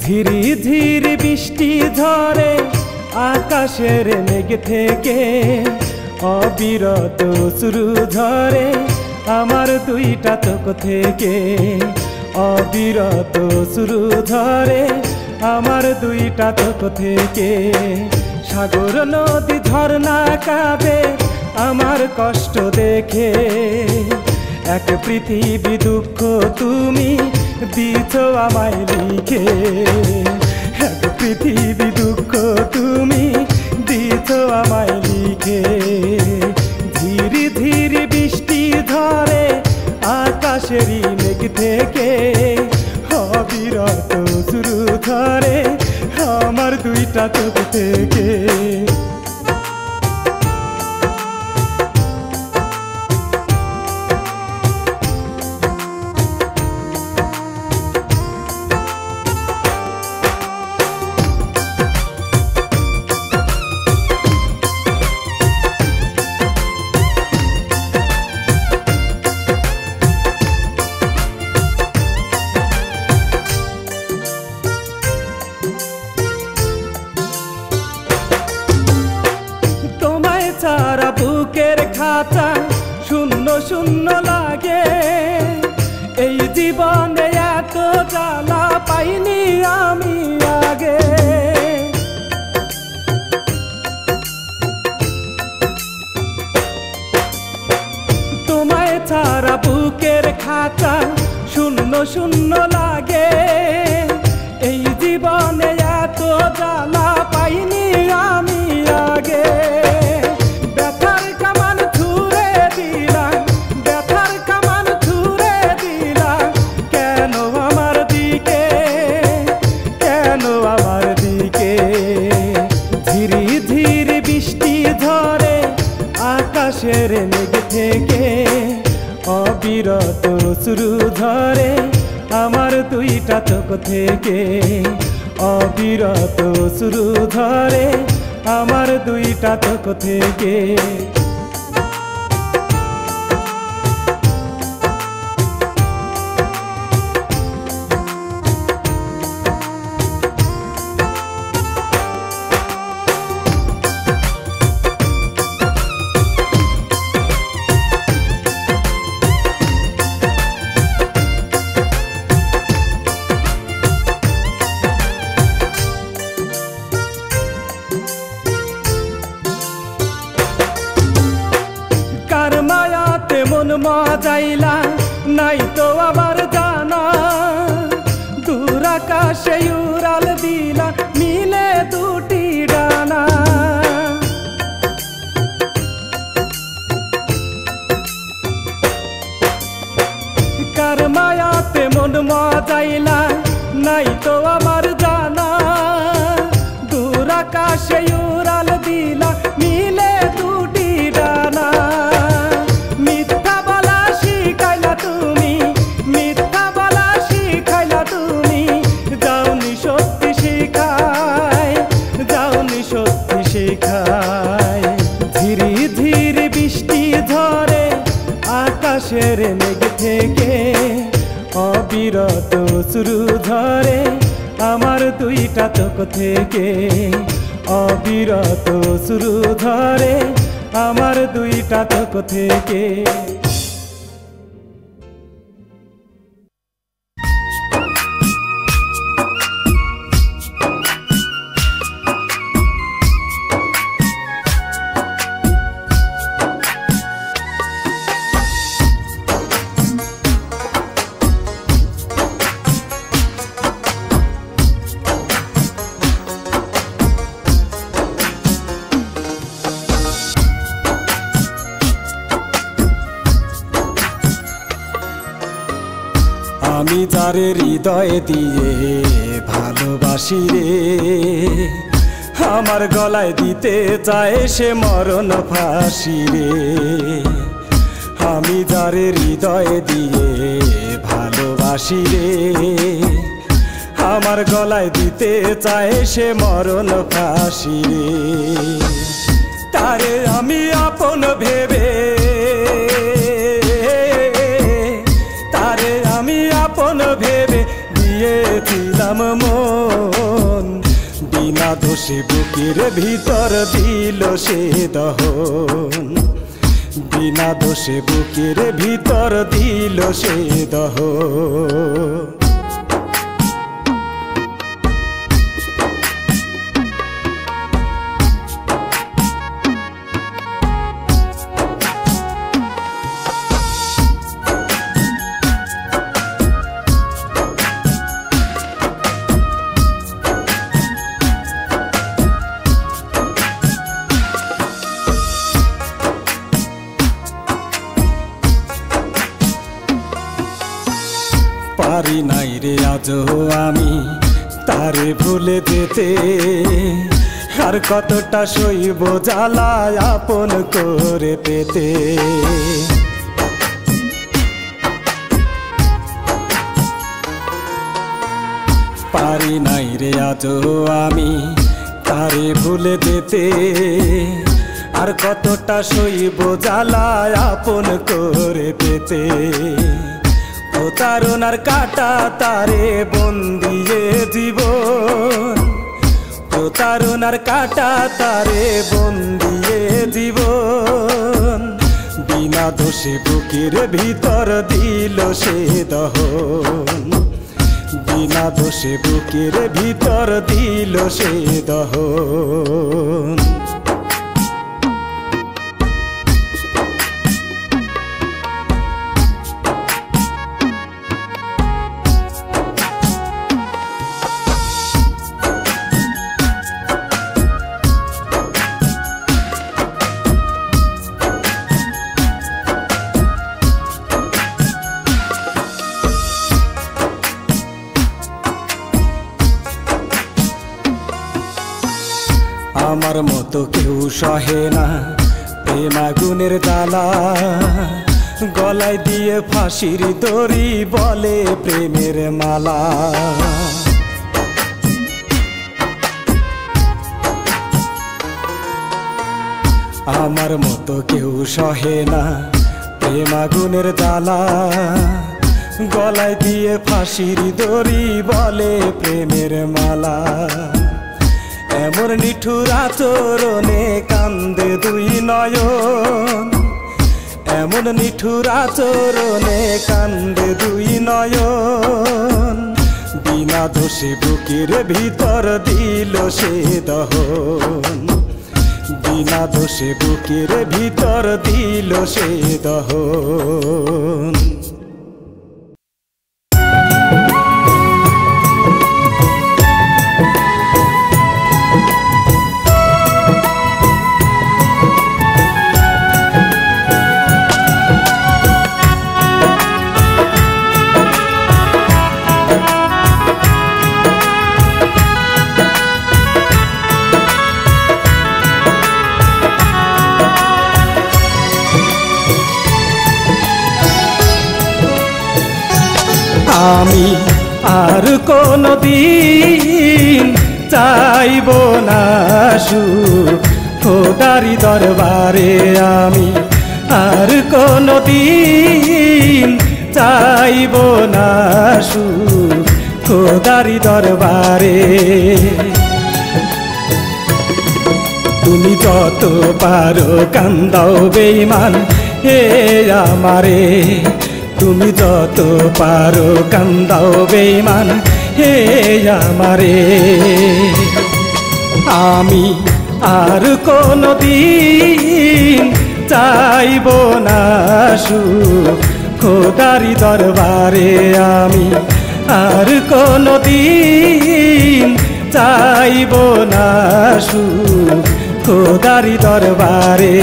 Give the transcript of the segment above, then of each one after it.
ধীরে ধীরে বৃষ্টি ঝরে আকাশের মেঘ থেকে, অবিরত অশ্রু ঝরে আমার দুইটা চোখ থেকে, অবিরত অশ্রু ঝরে আমার দুইটা চোখ থেকে। সাগর নদী ঝরনা কাঁদে আমার কষ্ট দেখে, এক পৃথিবী দুঃখ তুমি দিছ আমায় লিখে, এক পৃথিবী দুঃখ তুমি দিছ আমায় লিখে। ধীরে ধীরে বৃষ্টি ধরে আকাশেরই মেঘ থেকে, অবিরত অশ্রু ধরে আমার দুইটা চোখ থেকে। সারা বুকের খাঁচা শূন্য শূন্য লাগে, এই জীবনে এত জ্বালা পাইনি আমি আগে। তোমায় ছাড়া বুকের খাঁচা শূন্য শূন্য লাগে, এই জীবনে এত জ্বালা পাইনি আমি আগে। আকাশের মেঘ থেকে অবিরত অশ্রু ঝরে আমার দুইটা চোখ থেকে, অবিরত অশ্রু ঝরে আমার দুইটা চোখ থেকে। মন মজাইলা নাই তো আবার জানা, দূর আকাশে উড়াল দিলা মিলে দুটি ডানা। কার মায়াতে মন মজাইলা নাই তো আমার জানা, দূর আকাশে উড়াল দিলা মিলে দুটি ডানা। ধীরে ধীরে বৃষ্টি ধরে আকাশের মেঘ থেকে, অবিরত অশ্রু ধরে আমার দুইটা চোখ থেকে, অবিরত অশ্রু ধরে আমার দুইটা চোখ থেকে। আমি যারে হৃদয় দিয়ে ভালোবাসি রে, আমার গলায় দিতে চায় সে মরণ ফাঁসি রে। আমি যারে হৃদয় দিয়ে ভালোবাসি রে, আমার গলায় দিতে চায় সে মরণ ফাঁসি রে। তারে আমি আপন ভেবে, তারে আমি আপন ভেবে দিয়েছিলাম মন। দোষে বুকের ভিতর দিল সে দহন, বিনা দোষে বুকের ভিতর দিল সে দহন। পারি নাই রে আজও আমি তারে ভুলে যেতে, আর কতটা সইব জ্বালা আপন করে পেতে। পারি নাই রে আজও আমি তারে ভুলে যেতে, আর কতটা সইব জ্বালা আপন করে পেতে। প্রতারণার কাটা তারে বন্দিয়ে জীবন, প্রতারণার কাটা তারে বন্দিয়ে জীবন। বিনা দোষে বুকের ভিতর দিল সে দহন, বিনা দোষে বুকের ভিতর দিল সে দহন। আমার মতো কেউ সহে না প্রেম আগুনের জ্বালা, গলায় দিয়ে ফাঁসির দড়ি বলে প্রেমের মালা। আমার মতো কেউ সহে না প্রেম আগুনের জ্বালা, গলায় দিয়ে ফাঁসির দড়ি বলে প্রেমের মালা। এমন নিঠুর আচরণে কান্দে দুই নয়ন, এমন নিঠুর আচরণে কান্দে দুই নয়ন। বিনা দোষে বুকের ভিতর দিল সে দহন, বিনা দোষে বুকের ভিতর দিল সে দহন। আমি আর কোনদিন চাইব না সুখ খোদারি দরবারে, আমি আর কোনদিন চাইব না সুখ খোদারি দরবারে। তুমি যত পারো কান্দাও বেঈমান হে আমারে, তুমি যত পারো কান্দাও বেঈমান হে আমারে। আমি আর কোনদিন চাইব না সুখ খোদারি দরবারে, আমি আর কোনদিন চাইব না সুখ খোদারি দরবারে।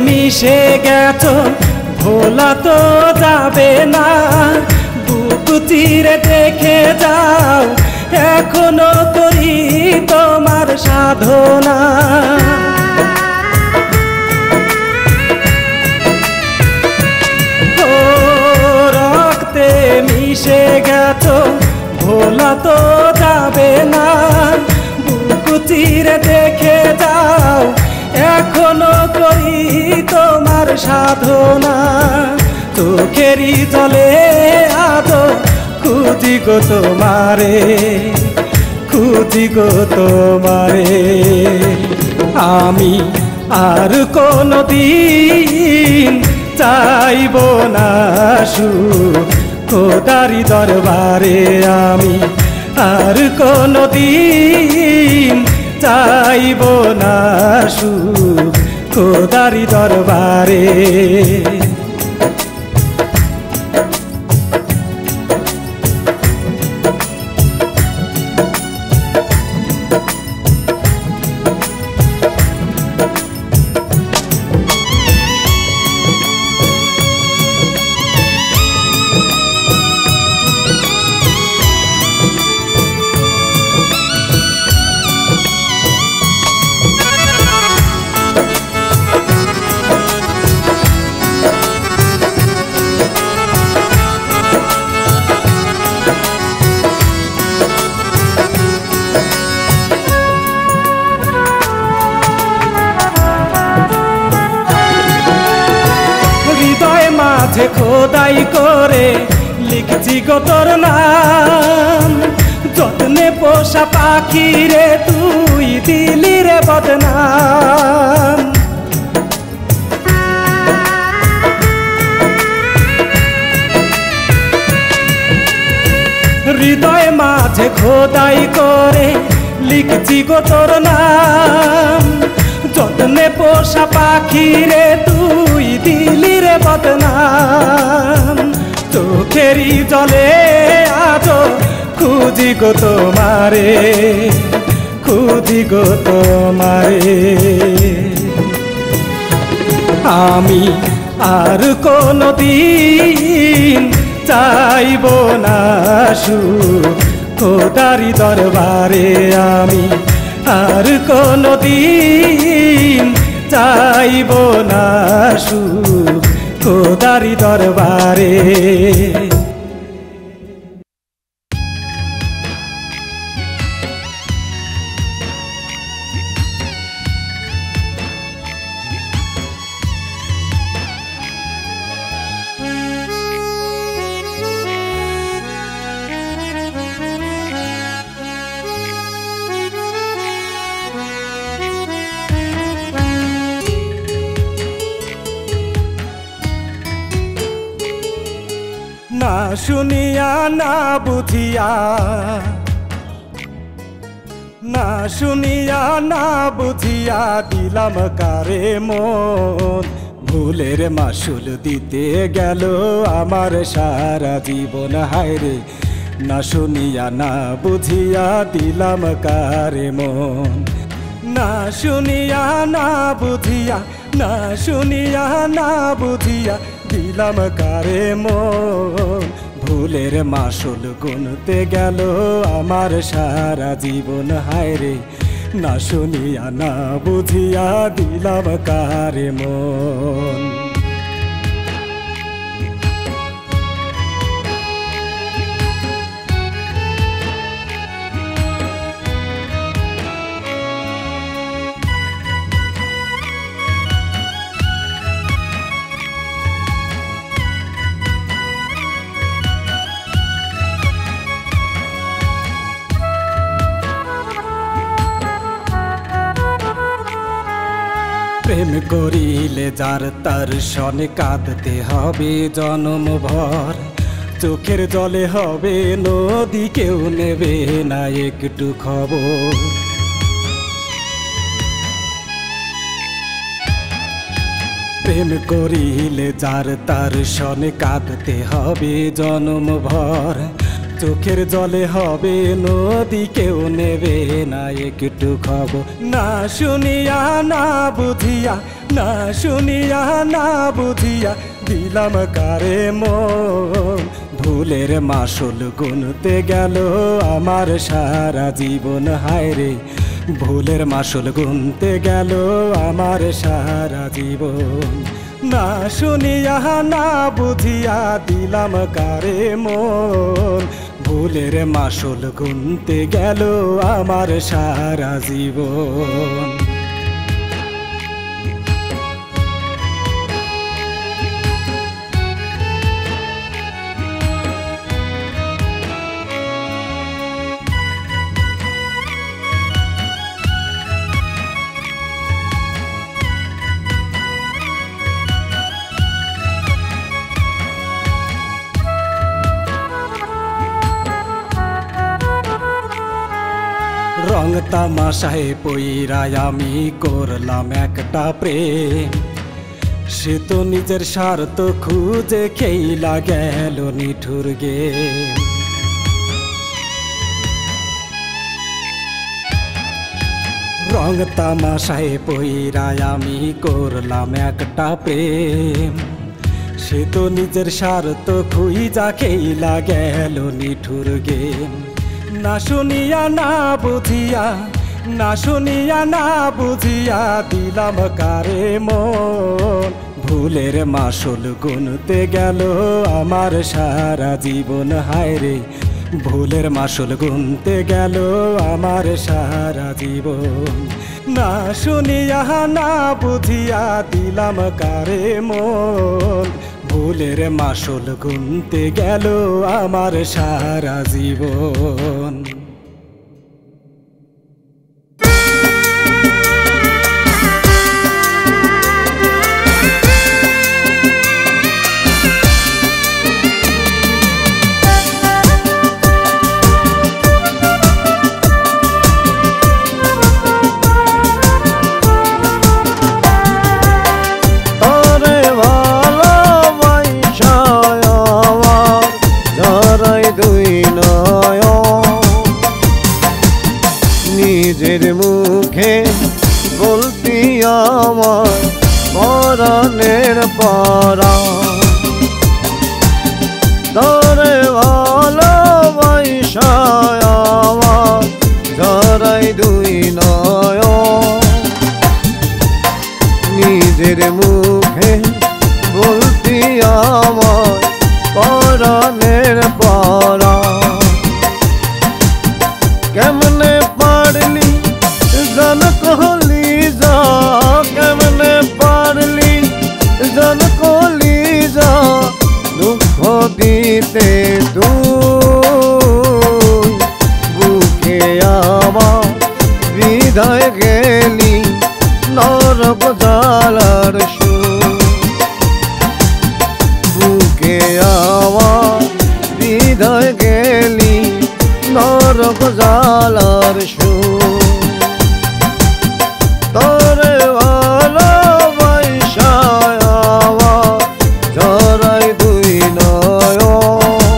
মিশে গেছো ভোলা তো যাবে না, বুক চিরে দেখে যাও এখন সাধনা চোখেরই জলে আজো খুঁজি গো তোমারে, খুঁজি গো তোমারে। আমি আর কোনদিন চাইব না সুখ খোদারি দরবারে, আমি আর কোনদিন চাইব না সুখ খোদারি দরবারে। মাঝে খোদাই করে লিখছি গো তোর নাম, যত্নে পোষা পাখি রে তুই দিলি রে বদনাম। হৃদয় মাঝে খোদাই করে লিখছি গো তোর নাম, যত্নে পোষা পাখি রে তুই দিলি রে বদনাম। চোখেরই জলে আজো খুঁজি গো তোমারে, খুঁজি গো তোমারে। আমি আর কোনদিন চাইব না সুখ খোদারি দরবারে, আমি আর কোনদিন চাইব না সুখ খোদারি দরবারে। না শুনিয়া না বুঝিয়া, না শুনিয়া না বুঝিয়া দিলাম কারে মন, ভুলের মাসুল দিতে গেল আমার সারা জীবন। হায়রে না শুনিয়া না বুঝিয়া দিলাম কারে মন, না শুনিয়া না বুঝিয়া, না শুনিয়া না বুঝিয়া দিলাম কারে মন, ভুলের মাসুল গুনতে গেল আমার সারা জীবন। হায়রে না শুনিয়া না বুঝিয়া দিলাম কারে মন। প্রেম করিলে যার তার সনে কাঁদতে হবে জনম ভর, চোখের জলে হবে নদী, কেউ নেবে না একটু খবর। প্রেম করিলে যার তার সনে কাঁদতে হবে জনম ভর, চোখের জলে হবে নদী, কেউ নেবে না একটু খবর। না শুনিয়া না বুঝিয়া, না শুনিয়া না বুঝিয়া দিলাম কারে মন, ভুলের মাসুল গুনতে গেল আমার সারা জীবন। হায়রে ভুলের মাসুল গুনতে গেল আমার সারা জীবন। না শুনিয়া না বুঝিয়া দিলাম কারে মন, ভুলের মাসুল গুনতে গেল আমার সারা জীবন। রং তামাশায় পইরায় আমি করলাম একটা প্রেম, সে তো নিজের স্বার্থ খুঁজে খেইলা গেল নিঠুর গেম। রং তামাশায় পইরায় আমি করলাম একটা প্রেম, সে তো নিজের স্বার্থ খুঁজা খেইলা গেল নিঠুর গেম। না শুনিয়া না বুঝিয়া, না শুনিয়া না বুঝিয়া দিলাম কারে মন, ভুলের মাসুল গুনতে গেল আমার সারা জীবন। হায় রে ভুলের মাসুল গুনতে গেল আমার সারা জীবন। না শুনিয়া না বুঝিয়া দিলাম কারে মন, ভুলের মাসুল গুনতে গেল আমার সারা জীবন। নিজের মুখে বলতি আমার পরাণের পরা, তোরে ভালোবাসা আমার ধরাই দুই নয়ন। নিজের মুখে বলতি আমার পরাণের পরা, কেমনে পারলি জান কহলি যা, কেমনে পারলি জান কহলি যা, দুঃখ দিতে তুই বুকে আমার হৃদয় গেলি নরক জ্বালার সুর। বুকে আমার হৃদয় গেলি নরক জ্বালার সুর। তোরে ভালোবাসা আমার ধরাই দুই নয়ন।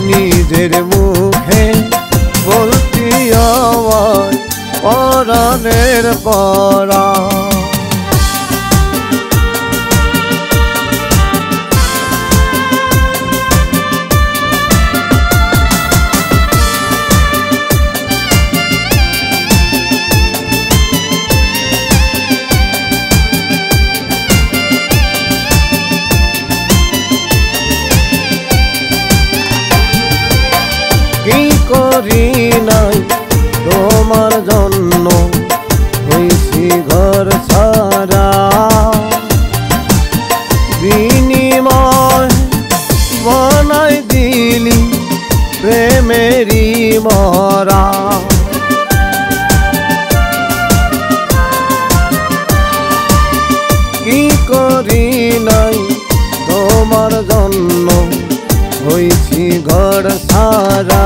নিজের মুখে বলতি আমার পরাণের পরা। কি করি নাই তোমার জন্য হইছি ঘর ছাড়া, বিনিময় বানাই দিলি প্রেমেরই মরা। কি করি নাই তোমার জন্য হইছি ঘর সারা,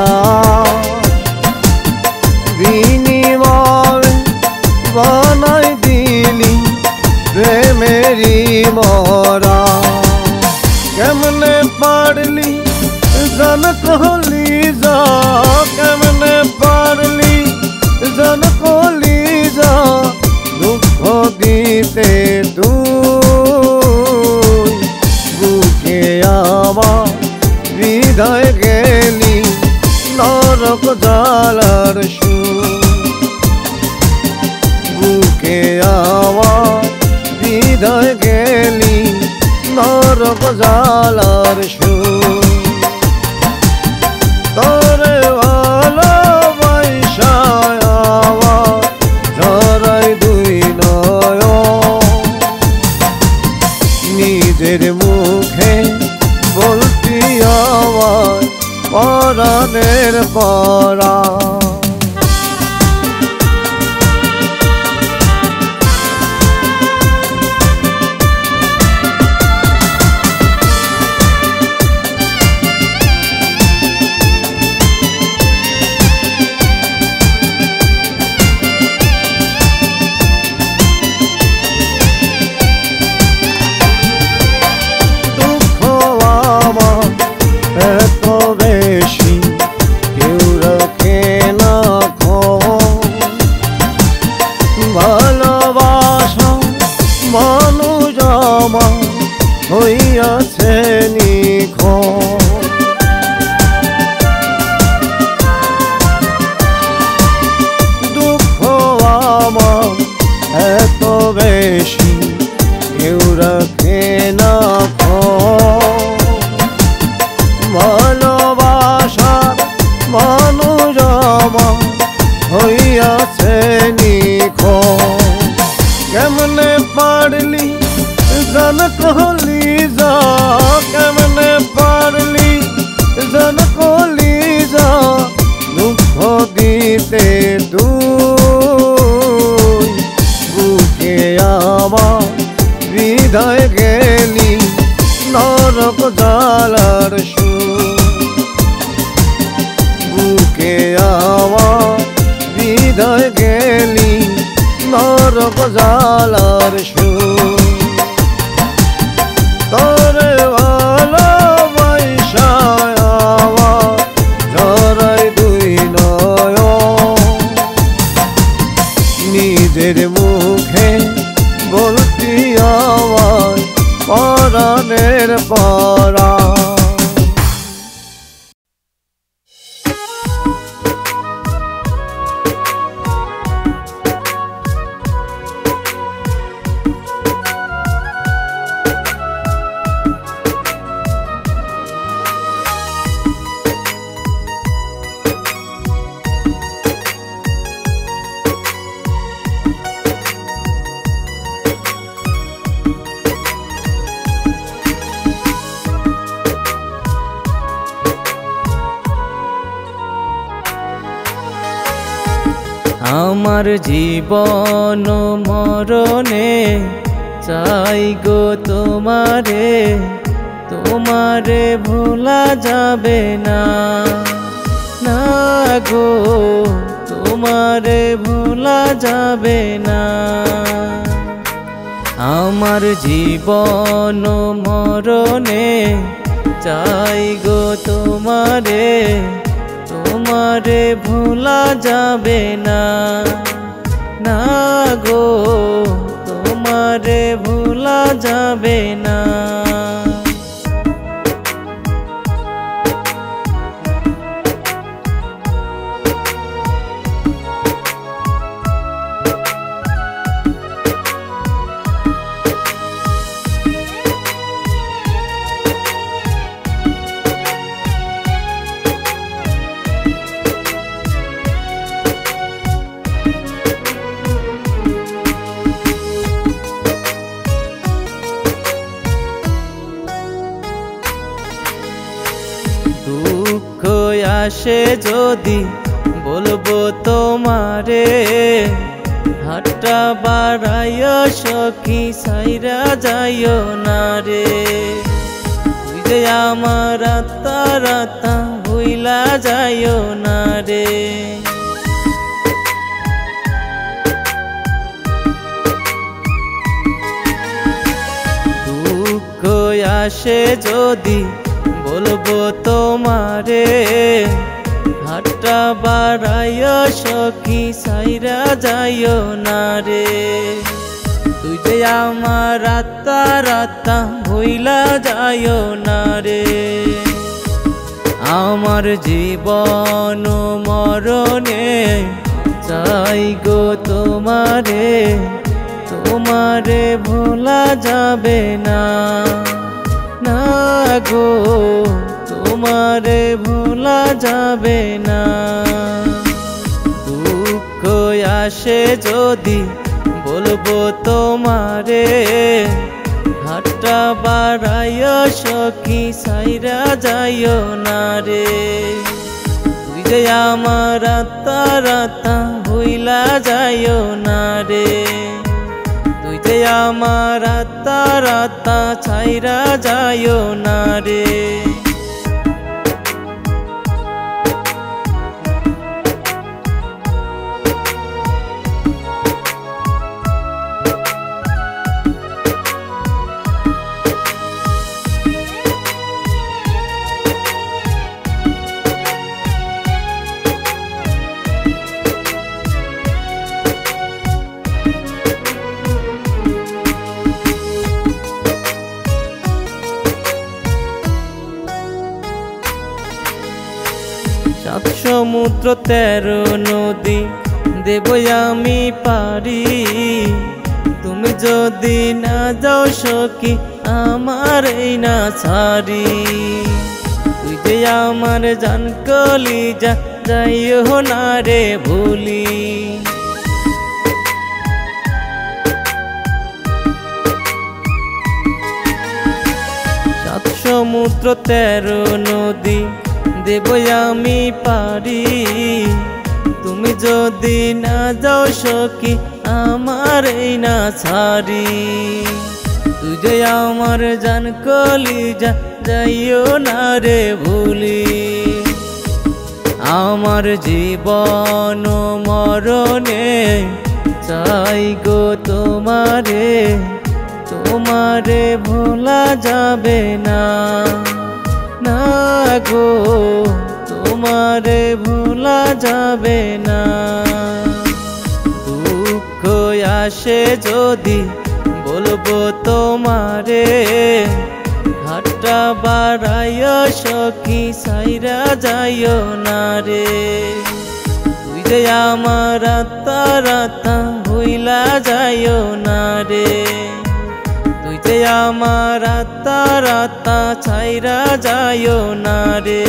বিনিময় বানাই দিলি প্রেমেরই মরা। কেমনে পারলি জান কহলি যা, কেমনে পারলি জান কহলি যা, দুঃখ দিতে তুই বুকে আমার হৃদয় গেলি নরক জ্বালার সুর। বুকে আমার হৃদয় গেলি নরক জ্বালার সুর। তোরে ভালোবাসা আমার ধরাই দুই নয়ন। নিজের মুখে বলতি আমার পরাণের পরা। জালার সুর বুকে আমার বিদায় গেলি নরক জালার সুর তোরে ভালোবাসা আমার ঝরাই দুই নয়ন নিজের মুখে বলতি আমার পরাণের পরা আমার জীবন মরণে চাই গো তোমারে, তোমারে ভোলা যাবে না, না গো তোমারে ভোলা যাবে না। আমার জীবন মরণে চাই গো তোমারে, তোমারে ভোলা যাবে না, না গো তোমারে ভোলা যাবে না। দুঃখ আসে যদি বলবো তোমারে, হাতটা বাড়াইয়া সখী সাইরা যাইও না রে। তুই যে আমার আত্মা রাতা ভুইলা যাইও না রে। দুঃখ আসে যদি বলবো তোমারে, হাতটা বাড়াইয়া সখী সাইরা যাইও না রে। তুই যে আমার আত্মা রাতা ভুইলা যাইও না রে। আমার জীবন মরণে চাই গো তোমারে, তোমারে ভোলা যাবে না, না গো তোমারে ভোলা যাবে না। দুঃখ আসে যদি বলবো তোমারে, হাতটা বাড়াইয়া সখী সাইরা যাইও না রে। তুই যে আমার আত্মা রাতা ভুইলা যাইও না রে। তুই যে আমার আত্মা রাতা ছাইরা যাইও না রে। সাত সমুদ্র 13 নদী দেব আমি পারি, তুমি যদি না যাও সখী আমার এই না ছাড়ি। তুই যে আমার জান কলিজা যাইও না রে ভুলি। সাত সমুদ্র 13 নদী দেব আমি পারি, তুমি যদি না যাও সখী আমার এই না ছাড়ি। তুই যে আমার জান কলিজা যাইও না রে ভুলি আমার জীবন মরণে চাই গো তোমারে তোমারে ভোলা যাবে না না গো তোমারে ভোলা যাবে না দুঃখ আসে যদি বলবো তোমারে হাতটা বাড়াইয়া সখী সাইরা যাইও না রে তুই যে আমার আত্মা রাতা ভুইলা যাইও না রে তুই যে আমার আত্মা রাতা ছাইরা যাইও না রে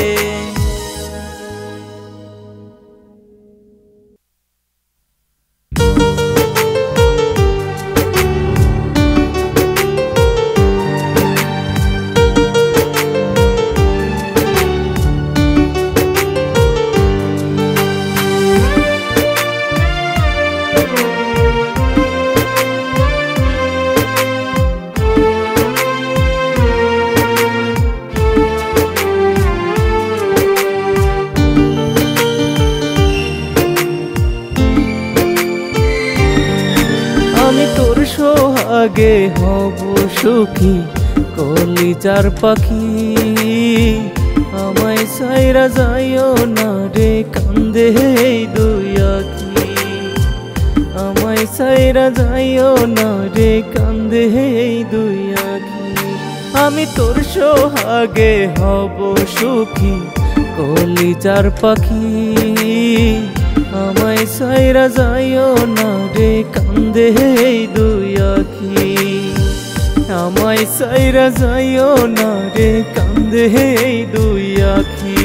সোহাগে হব সুখী কলিজার পাখি আমায় সাইরা যাইও না রে কান্দে এই দুই আখি আমায় সাইরা যাইও না রে কান্দে এই দুই আখি আমি তোর সোহাগে হব সুখী কলিজার পাখি আমায় সাইরা যাইও না রে কান্দে এই দুই আখি আমায় সাইরা যাইও না রে কান্দে এই দুই আখি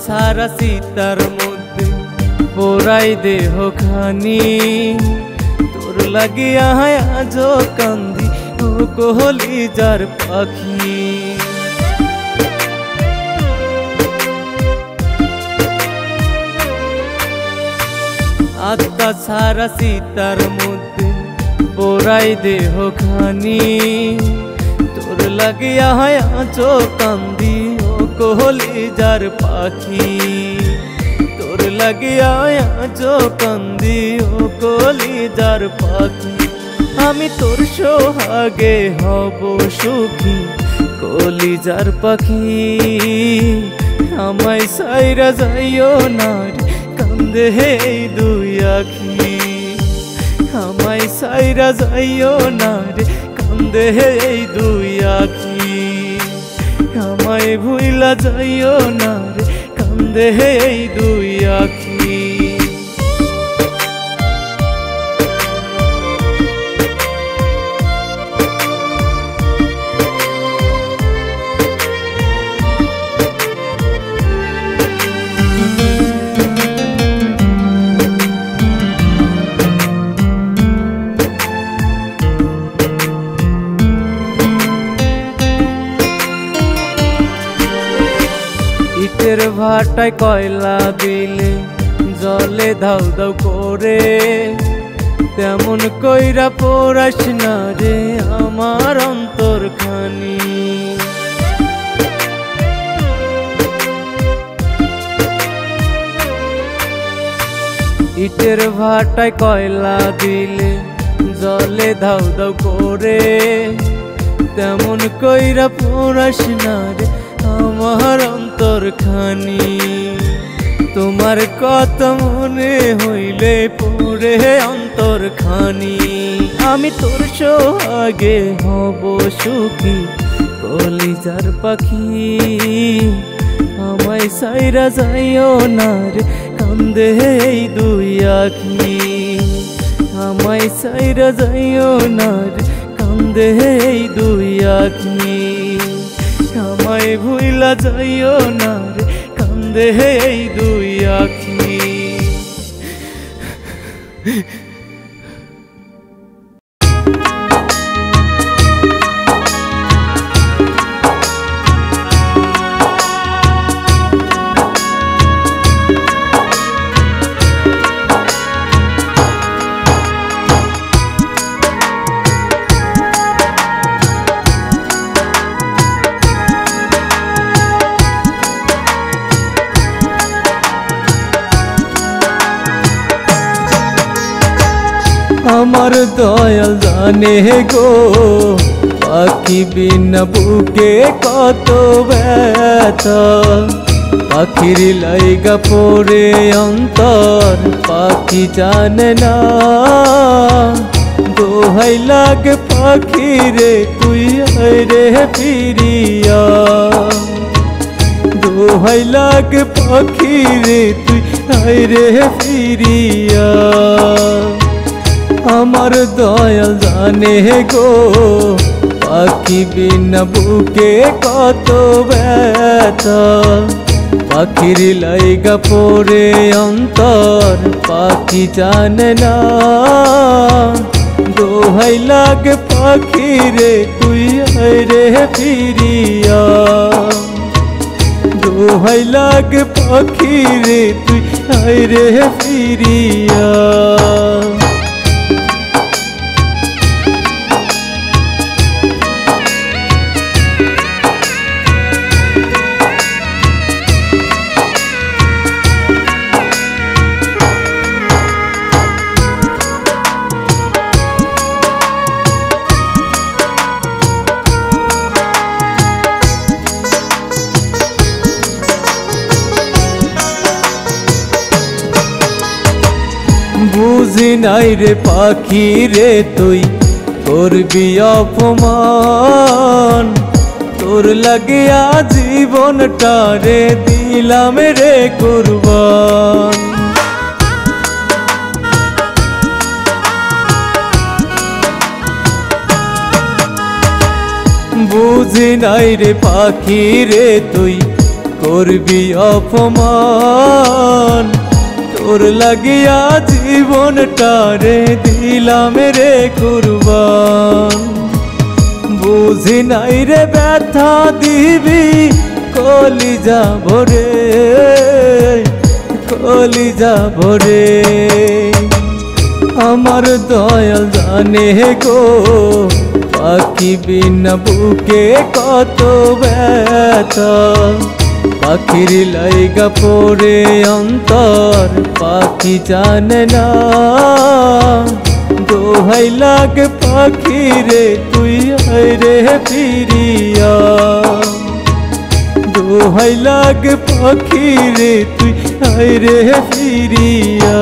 সারা সীতার মধ্যে পোড়াই দেহ খানি তোর লাগিয়া আজ কান্দি ও কলিজার পাখি আত্মা সারা সীতার মধ্যে পোড়াই দেহ খানি তোর লাগিয়া আজ কান্দি কলিজার পাখি তোর লাগিয়া আজ কান্দি ও কলিজার পাখি আমি তোর সোহাগে হব সুখী কলিজার পাখি আমায় সাইরা যাইও না রে কান্দে এই দুই আখি আমায় সাইরা যাইও না রে কান্দে এই দুই আখি আমায় ভুইলা যাইও না রে কান্দে এই দুই আখি ইটের ভাটায় কয়লা দিলে জলে ধাউ ধাউ করে তেমন কইরা পোড়াস না রে আমার অন্তর খানি ইটের ভাটায় কয়লা দিলে জলে ধাউ ধাউ করে তেমন কইরা পোড়াস না রে আমার অন্তর খানি তোমার কত মনে হইলে পড়ে অন্তর খানি আমি তোর সোহাগে হব সুখী কলিজার পাখি আমায় সাইরা যাইও না রে কান্দে এই দুই আখি আমায় সাইরা যাইও না রে কান্দে এই দুই আখি আমায় আমায় ভুইলা যাইও না রে কান্দে এই দুই আখি। আমার দয়াল জানে গো পাখি বিনা বুকে কত ব্যথা, পাখির লাইগা পড়ে অন্তর পাখি জানে না। দোহাই লাগে পাখি রে তুই রে ফিরিয়া, দোহাই লাগে পাখি রে তুই রে ফিরিয়া। আমার দয়াল জানে গো পাখি বিনা বুকে কত ব্যথা, পাখির লাইগা পড়ে অন্তর পাখি জানে না। দোহাই লাগে পাখি রে তুই রে ফিরিয়া, দোহাই লাগে পাখি রে তুই রে ফিরিয়া। বুঝি নাই রে পাখি রে তুই করবি অপমান, তোর লাগিয়া জীবনটা রে দিলাম রে কুরবান। বুঝি নাই রে পাখি রে তুই করবি অপমান, তোর লাগিয়া জীবনটা রে দিলাম রে কুরবান। বুঝি নাই রে ব্যথা দিবি কলিজা ভরে, কলিজা ভরে। আমার দয়াল জানে গো পাখি বিনা বুকে কত ব্যথা, পাখির লাইগা পড়ে অন্তর পাখি জানে না। দোহাই লাগে পাখি রে তুই রে ফিরিয়া, দোহাই লাগে পাখি রে তুই রে ফিরিয়া।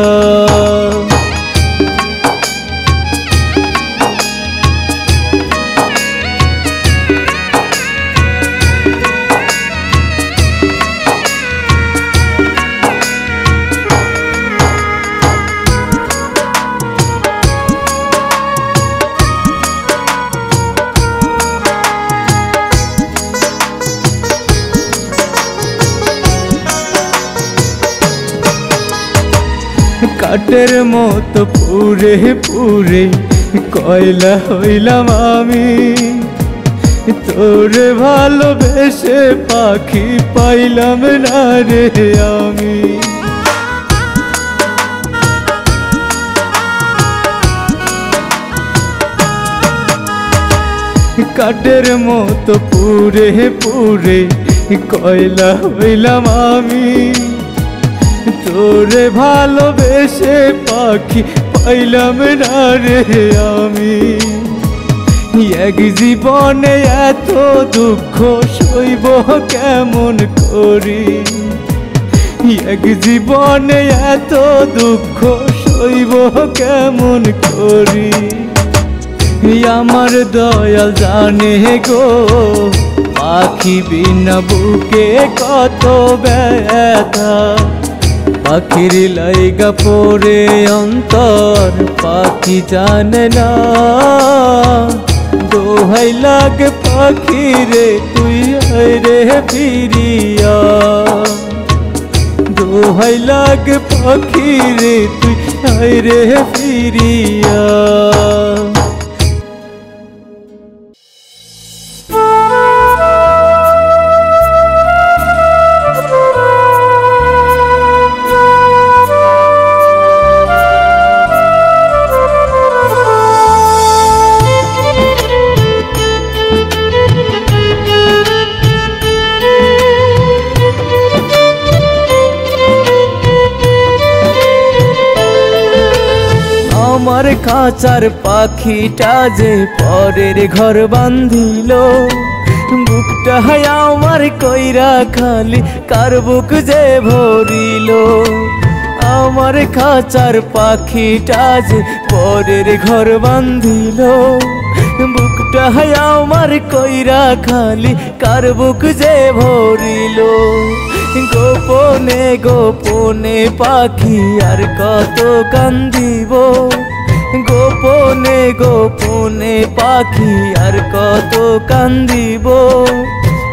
কাঠের মতো পুরে পুরে কয়লা হইলাম আমি, তোরে ভালোবেসে পাখি পাইলাম না রে আমি। কাঠের মতো পুরে পুরে কয়লা হইলাম আমি, তোরে ভালোবেসে পাখি পাইলাম না রে আমি। এক জীবনে এত দুঃখ সইব কেমন করি, এক জীবনে এত দুঃখ সইব কেমন করি। আমার দয়াল জানে গো পাখি বিনা বুকে কত ব্যথা, পাখির লাইগা পড়ে অন্তর পাখি জানে না। দোহাই লাগে পাখি রে তুই আয় রে ফিরিয়া দোহাই লাগে পাখি রে তুই আয় রে ফিরিয়া আমার খাঁচার পাখিটা যে পরের ঘর বাঁধিল বুকটা আমার কইরা খালি কার বুক যে ভরিল আমার খাঁচার পাখিটা যে পরের ঘর বাঁধিল বুকটা আমার কইরা খালি কার বুক যে ভরিল গোপনে গোপনে পাখি আর কত কান্দিব গোপনে গোপনে পাখি আর কত কান্দিব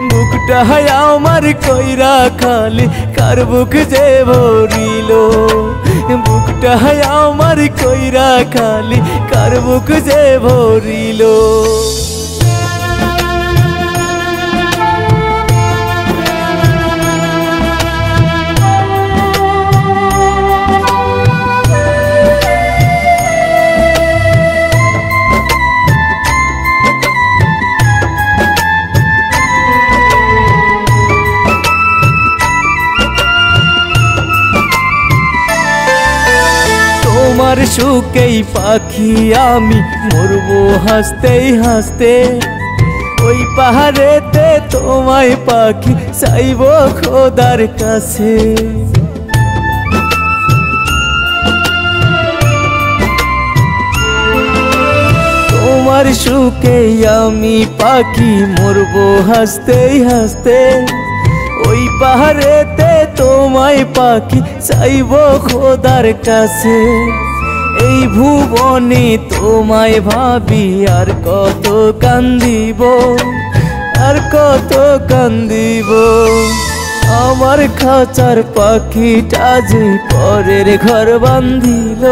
বুকটা আমার কইরা খালি কার বুক যে ভরিল বুকটা আমার কইরা খালি কার বুক যে ভরিল তোমার সুখেই পাখি আমি মরবো হাসতে হাসতে ওই পাহাড়েতে তোমায় পাখি চাইবো খোদার কাছে তোমার সুখেই আমি পাখি মরবো হাসতে হাসতে ওই পাহাড়েতে তোমায় পাখি চাইবো খোদার কাছে এই ভুবনে তোমায় ভাবি আর কত কান্দিব আর কত কান্দিব আমার খাঁচার পাখিটা যে পরের ঘর বাঁধিল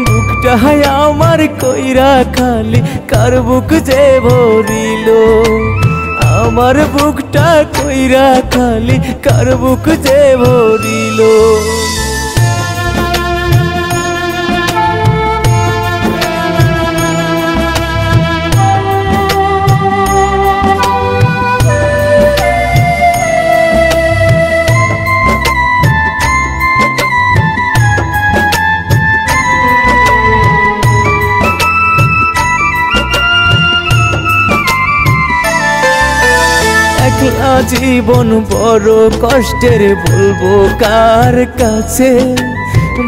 বুকটা আমার কইরা খালি কার বুক যে ভরিল আমার বুকটা কইরা খালি কার বুক যে ভরিল জীবন বড় কষ্টের বলবো কার কাছে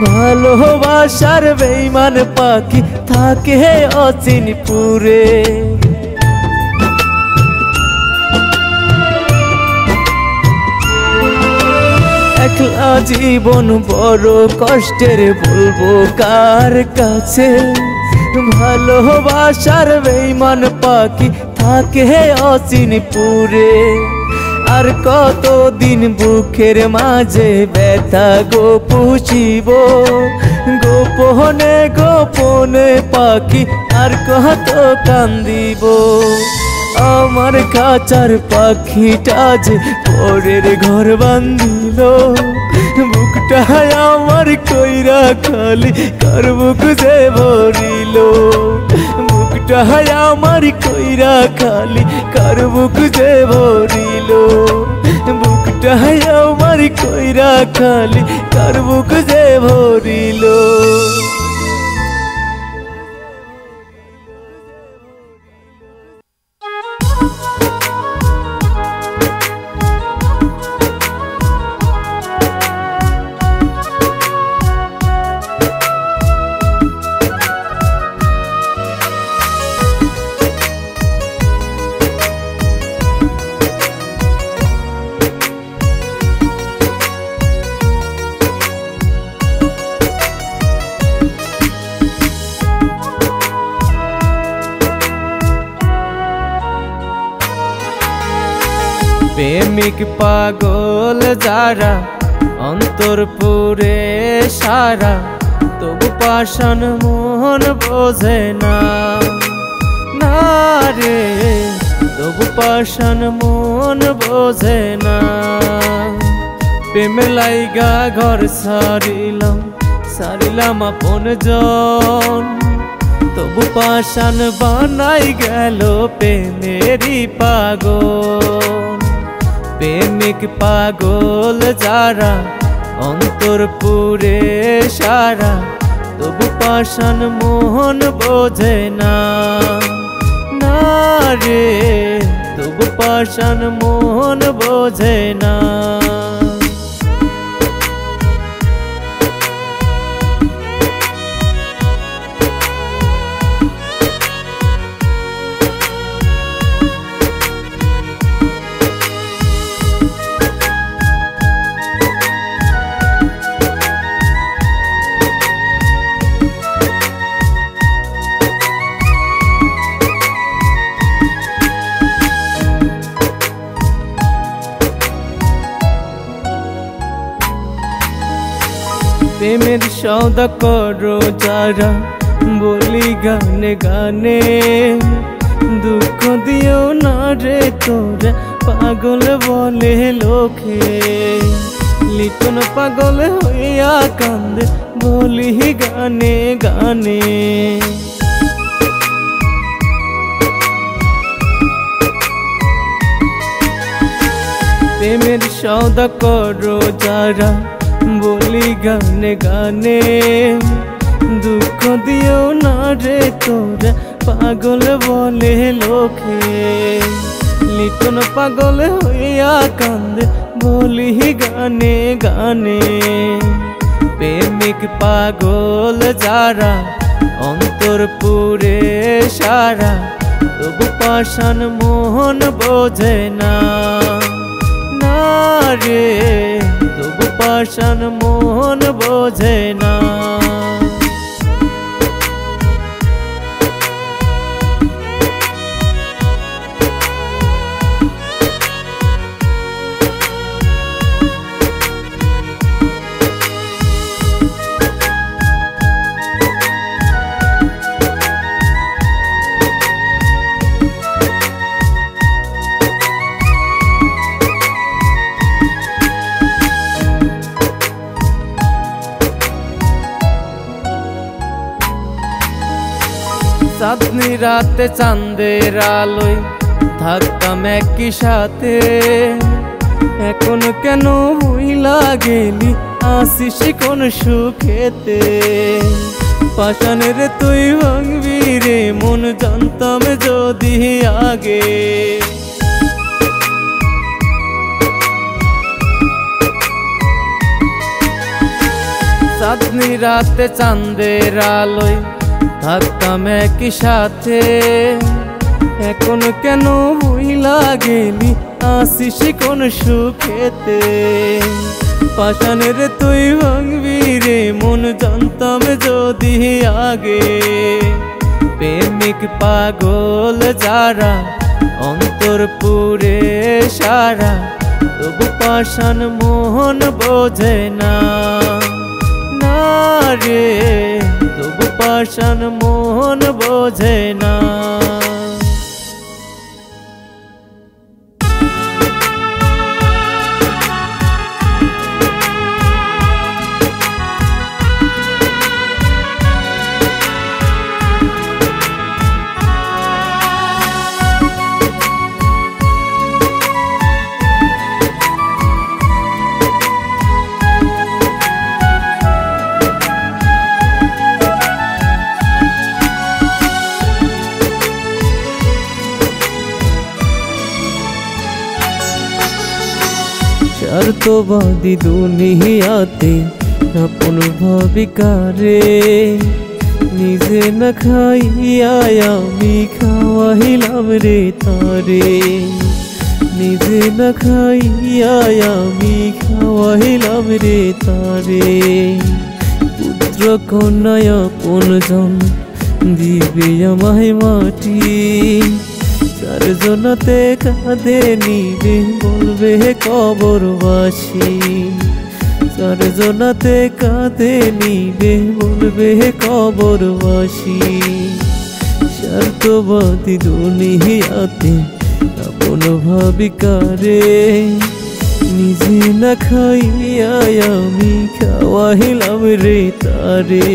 ভালোবাসার বেঈমান পাখি থাকে অচিনপুরে একলা জীবন বড় কষ্টের বলবো কার কাছে ভালোবাসার বেঈমান পাখি থাকে অচিনপুরে আর কতদিন বুকের মাঝে ব্যথা গো পুষিব গোপনে গোপনে পাখি আর কত কান্দিব আমার খাঁচার পাখিটা যে পরের ঘর বাঁধিল বুকটা আমার কইরা খালি কার বুক যে ভরিল বুকটা আমার কইরা খালি কার বুক যে ভরিল বুকটা আমার কইরা খালি কার বুক যে ভরিল প্রেমিক পাগল যারা অন্তর পুরে সারা, তবু পাষাণ মন বোঝে না, না রে তবু পাষাণ মন বোঝে না। প্রেম লাইগা ঘর সারিলাম আপন জন, তবু পাষাণ বানাই গেল প্রেমেরই পাগল। প্রেমিক পাগল যারা অন্তর পুরে সারা, তবু পাষাণ মোহন বোঝে না, না রে তবু পাষাণ মোহন বোঝে না। প্রেমের সওদা করো যারা বলি গানে গানে, দুঃখ দিও না রে তোরা পাগল বলে লোকে। লিটন পাগল হইয়া কান্দে বলি গানে গানে। প্রেমের সওদা করো যারা বলি গানে গানে, দুঃখ দিও না রে তোরা পাগল বলে লোকে। লিটন পাগল হইয়া কান্দে বলি গানে গানে। প্রেমিক পাগল যারা অন্তর পুরে সারা, তবু পাষাণ মোহন বোঝে না, না রে তবু পাষাণ মোহন বোঝে না। চাঁদনি রাতে চাঁদের আলোয় থাকতাম একই সাথে, এখন কেন ভুইলা গেলি আসিস কোন সুখেতে। পাষাণের তুই ভাঙবি রে মন জানতাম যদি আগে। চাঁদনি রাতে চাঁদের আলোয় থাকতাম একই সাথে, এখন কেন ভুইলা গেলি আসিস কোন সুখেতে। পাষাণের তুই ভাঙবি রে মন জানতাম যদি আগে। প্রেমিক পাগল যারা অন্তর পুরে সারা, তবু পাষাণ মোহন বোঝে না, না রে তবু পাষাণ মোহন বোঝে না। স্বার্থবাদী দুনিয়াতে আপন ভাবিকারে, নিজে না খাইয়া আমি খাওয়াইলাম রে তারে। নিজে না খাইয়া আমি খাওয়াইলাম রে তারে। পুত্র কন্যায় আপন জন দিবে আমায় মাটি, যার জন্যতে কাঁদে নিবে বলবে কবরবাসী, যার জন্যতে কাঁদে নিবে বলবে কবরবাসী। স্বার্থবাদী দুনিয়াতে আপন ভাবি কারে, নিজে না খাইয়া আমি খাওয়াইলাম রে তারে,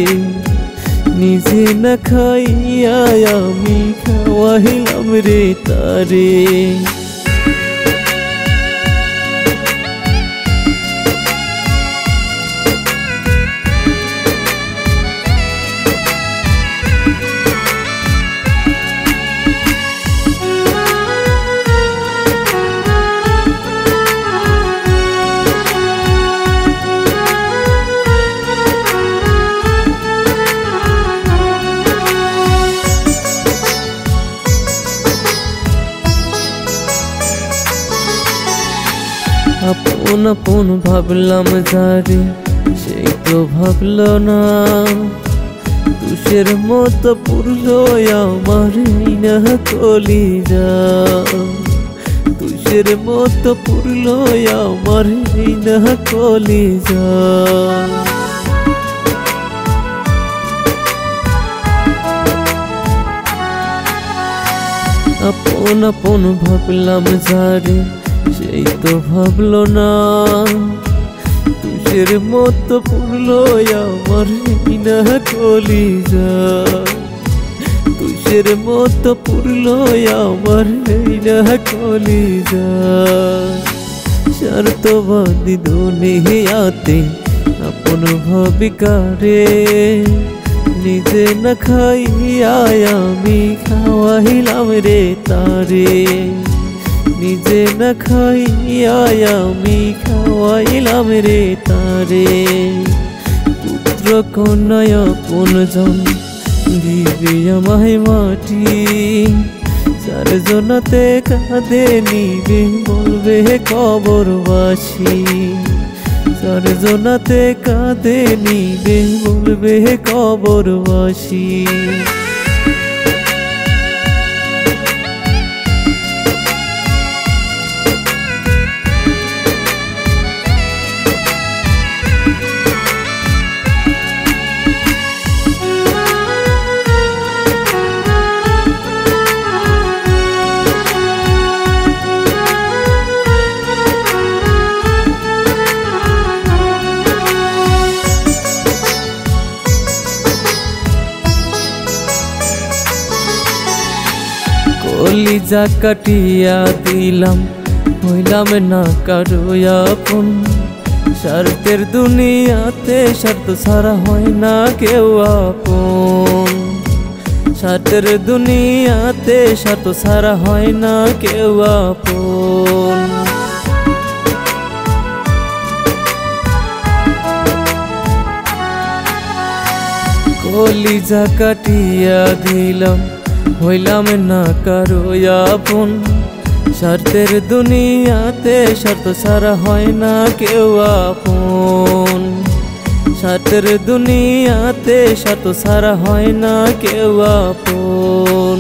নিজে না খাইয়া আমি খাওয়াইলাম রে তারে। আপন আপন ভাবলাম যারে, সেই তো ভাবলো না। তুষের মতো পুরলো আমার না কলিজা, তুষের মতো পুরলো আমার না কলিজা। আপন আপন ভাবলাম যারে, সেই তো ভাবলো না। তুষের মতো পুরলো আমার না কলিজা, তুষের মতো পুরলো আমার না কলিজা। স্বার্থবাদী দুনিয়াতে আপন ভাবি কারে, নিজে না খাইয়া আমি খাওয়াইলাম রে তারে, নিজে না খাইয়া আমি খাওয়াইলাম রে তারে। পুত্র কন্যায় আপনজন দিবে আমায় মাটি, যার জন্যতে কাঁদে নিবে বলবে কবরবাসী, যার জন্যতে কাঁদে নিবে বলবে কবরবাসী। কলিজা কাটিয়া দিলাম হইলাম না কারো আপন, স্বার্থের দুনিয়াতে স্বার্থ ছাড়া হয় না কেউ আপন, স্বার্থের দুনিয়াতে স্বার্থ ছাড়া হয় না কেউ আপন। কলিজা কাটিয়া দিলাম হইলাম না কারো আপন, স্বার্থের দুনিয়াতে স্বার্থ ছাড়া হয় না কেউ আপন, স্বার্থের দুনিয়াতে স্বার্থ ছাড়া হয় না কেউ আপন।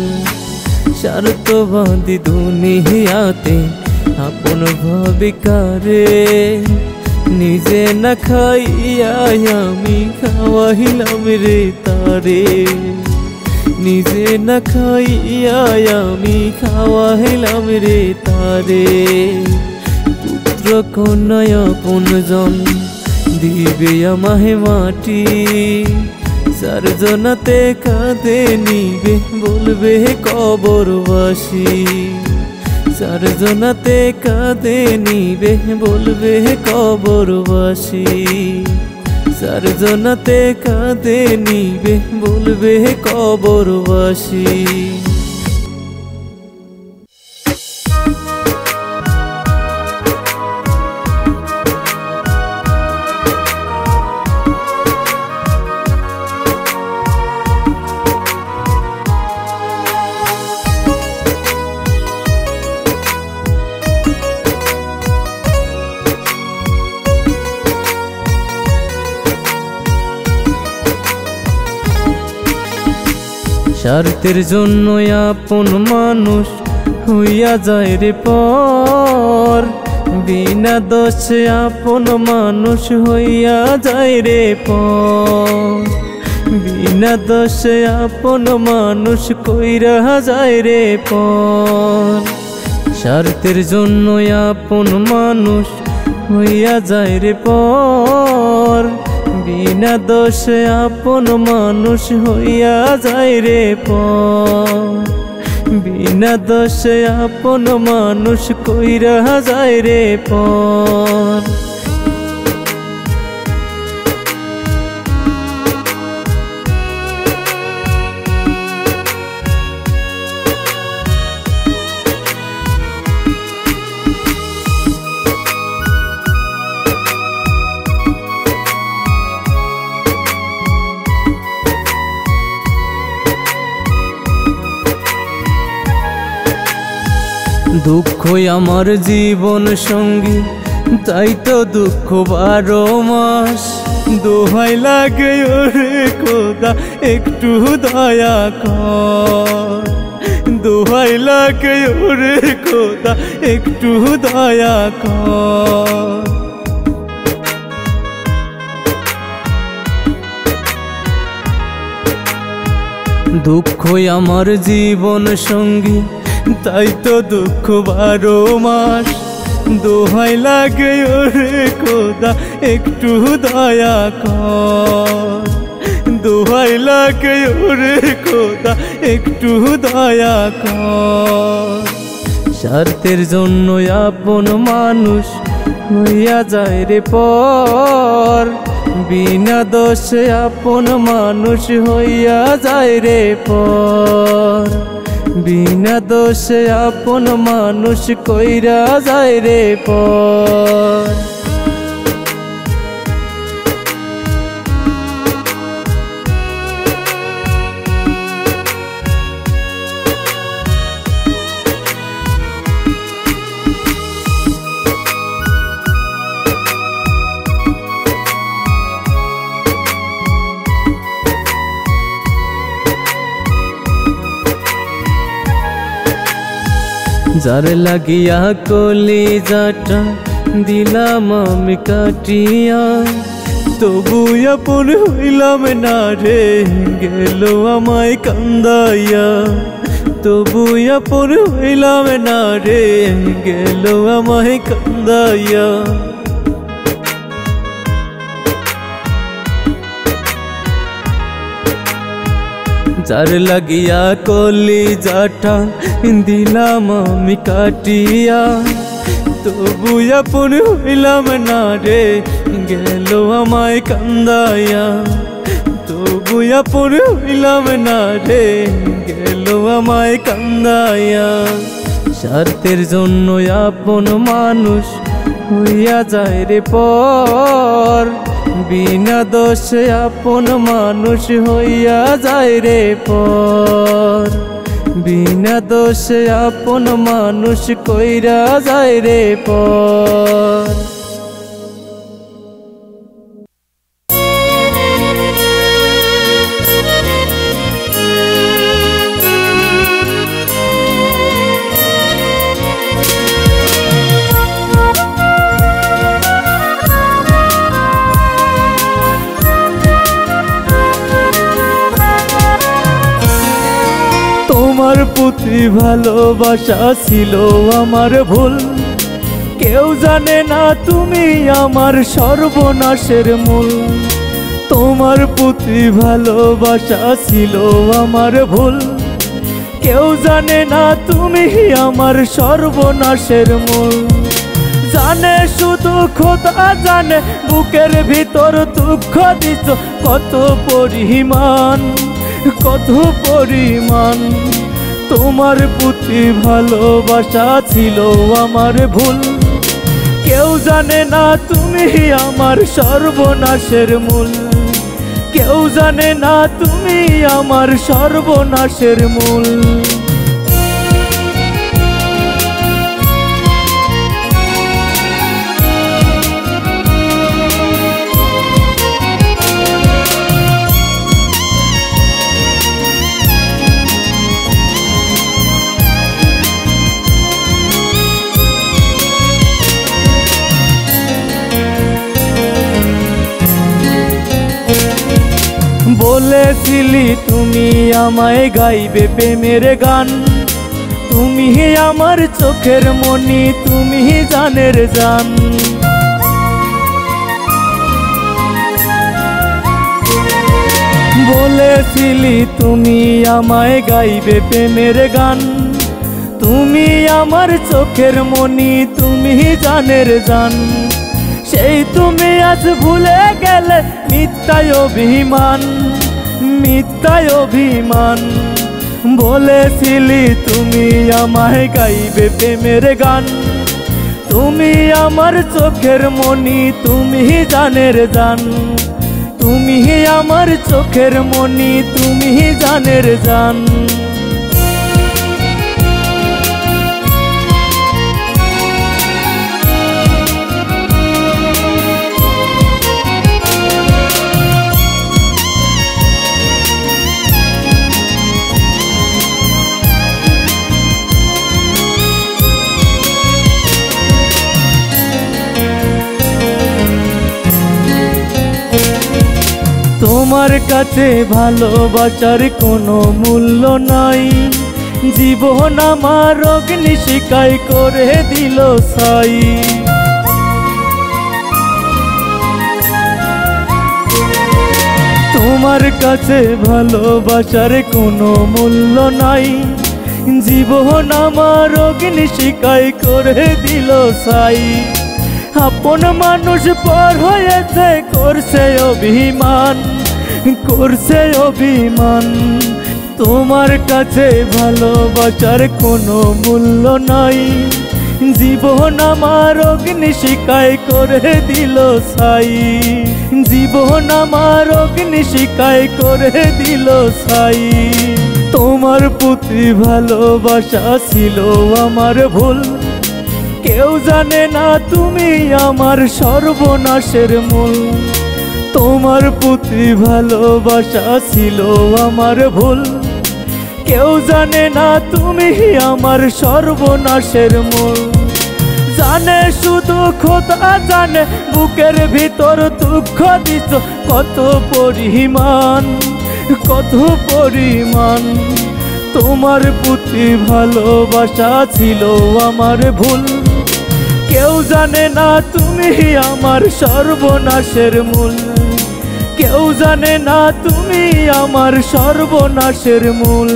স্বার্থবাদী দুনিয়াতে আপন ভাবি কারে, নিজে না খাইয়া আমি খাওয়াইলাম রে তারে, নিজে না খাইয়া আমি খাওয়াইলাম রে তারে। পুত্র কন্যায় আপনজন দিবে আমায় মাটি, যার জন্যতে কাঁদে নিবে বলবে কবরবাসী, যার জন্যতে কাঁদে নিবে বলবে কবরবাসী, যার জন্যতে কাঁদে নিবে বলবে কবরবাসী। স্বার্থের জন্য আপন মানুষ হইয়া যায় রে পর, বিনা দোষে আপন মানুষ হইয়া যায় রে পর, বিনা দোষে আপন মানুষ কইরা যায় রে পর। স্বার্থের জন্য আপন মানুষ হইয়া যায় রে পর, বিনা দোষে আপন মানুষ হইয়া যায় রে পর, বিনা দোষে আপন মানুষ কইরা যায় রে পর। দুঃখই আমার জীবন সঙ্গী, তাই তো দুঃখ 12 মাস। দোহাই লাগে ওরে খোদা একটু দয়া কর, দোহাই লাগে ওরে খোদা একটু দয়া কর। দুঃখই আমার জীবন সঙ্গী, তাই তো দুঃখ 12 মাস। দোহাই লাগে ওরে খোদা একটু দয়া কর, দোহাই লাগে ওরে খোদা একটু দয়া কর। স্বার্থের জন্য আপন মানুষ হইয়া যায় রে পর, বিনা দোষে আপন মানুষ হইয়া যায় রে পর, বিনা দোষে আপন মানুষ কইরা যায় রে পর। যার লাগিয়া কলিজাটা দিলাম আমি কাটিয়া, তবু আপন হইলাম না রে গেল আমায় কান্দাইয়া, তবু আপন হইলাম না রে গেল আমায় কান্দাইয়া। যার লাগিয়া কলিজাটা দিলাম আমি কাটিয়া, তবু আপন হইলাম না রে গেল আমায় কান্দাইয়া, তবু আপন হইলাম না রে গেল আমায় কান্দাইয়া। স্বার্থের জন্য আপন মানুষ হইয়া যায় রে পর, বিনা দোষে আপন মানুষ হইয়া যায় রে পর, বিনা দোষে আপন মানুষ কইরা যায় রে পর। তোমার প্রতি ভালোবাসা ছিল আমার ভুল, কেউ জানে না তুমি আমার সর্বনাশের মূল। তোমার প্রতি ভালোবাসা ছিল আমার ভুল, কেউ জানে না তুমি আমার সর্বনাশের মূল। জানে শুধু খোদা জানে বুকের ভিতর দুঃখ দিছ কত পরিমাণ, কত পরিমাণ। তোমার প্রতি ভালোবাসা ছিল আমার ভুল, কেউ জানে না তুমি আমার সর্বনাশের মূল, কেউ জানে না তুমি আমার সর্বনাশের মূল। বলেছিলি তুমি আমায় গাইবে প্রেমের গান, তুমি আমার চোখের মনি, তুমি জানের জান। বলেছিলি তুমি আমায় গাইবে প্রেমের গান, তুমি আমার চোখের মনি, তুমি জানের জান। সেই তুমি আজ ভুলে গেলে মিথ্যায় অভিমান, মিথ্যায় অভিমান। বলেছিলি তুমি আমায় গাইবে প্রেমের গান, তুমি আমার চোখের মনি, তুমি জানের জান। তুমি আমার চোখের মনি, তুমি জানের জান। তোমার কাছে ভালোবাসার কোনো মূল্য নাই, জীবন আমার অগ্নিশিখায় করে দিল ছাই। তোমার কাছে ভালোবাসার কোনো মূল্য নাই, জীবন আমার অগ্নিশিখায় করে দিল ছাই। আপন মানুষ পর হয়েছে করছে অভিমান, করছে অভিমান। তোমার কাছে ভালোবাসার কোনো মূল্য নাই, জীবন আমার অগ্নিশিখায় করে দিল ছাই। জীবন আমার অগ্নিশিখায় করে দিল ছাই। তোমার প্রতি ভালোবাসা ছিল আমার ভুল, কেউ জানে না তুমি আমার সর্বনাশের মূল। তোমার প্রতি ভালোবাসা ছিল আমার ভুল, কেউ জানে না তুমি আমার সর্বনাশের মূল। জানে শুধু খোদা জানে, বুকের ভিতর দুঃখ দিছ কত পরিমাণ, কত পরিমাণ। তোমার প্রতি ভালোবাসা ছিল আমার ভুল, কেউ জানে না তুমি আমার সর্বনাশের মূল। কেউ জানে না তুমি আমার সর্বনাশের মূল।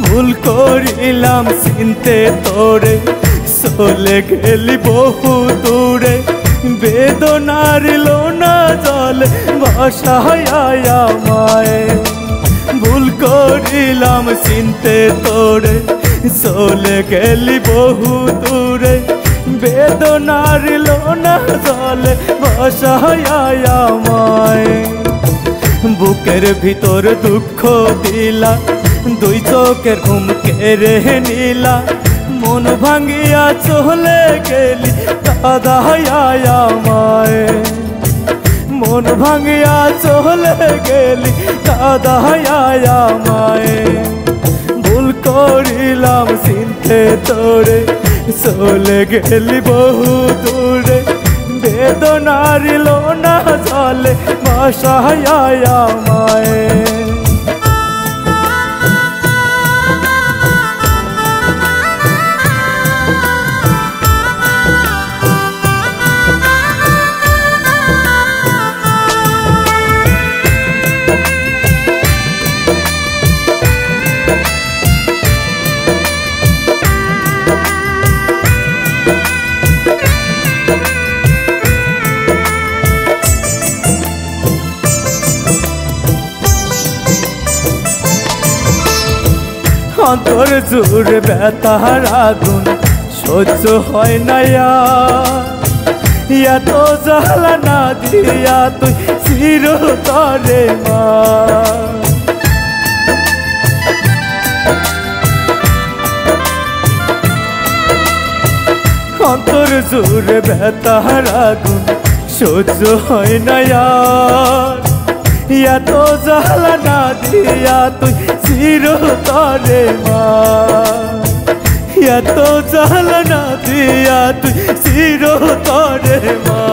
ভুল করিলাম চিনতে তোরে, চলে গেলি বহু দূরে। বেদনার লোনা জলে ভাসায় আমায়। ভুল করিলাম চিনতে তোরে, চলে গেলি বহু দূরে। বেদনার লোনা জলে ভাসায় আমায়। বুকের ভিতর দুঃখ দিলা, দুই চোখের ঘুম কেড়ে নিলা। মন ভাঙ্গিয়া চলে গেলি কাঁদায় আমায়। মন ভাঙ্গিয়া চলে গেলি কাঁদায় আমায়। ভুল করিলাম চিনতে তোরে, চলে গেলি বহু দূরে। বেদনার লোনা জলে ভাসায় আমায়। অন্তর জুড়ে ব্যথার আগুন সহ্য হয় না। এত জ্বালা না দিয়া তুই চিরতরে মা অন্তর জুড়ে ব্যথার আগুন সহ্য হয় না আর এত জ্বালা না দিয়া তুই চিরতরে মা এত জ্বালা না দিয়া তুই চিরতরে মা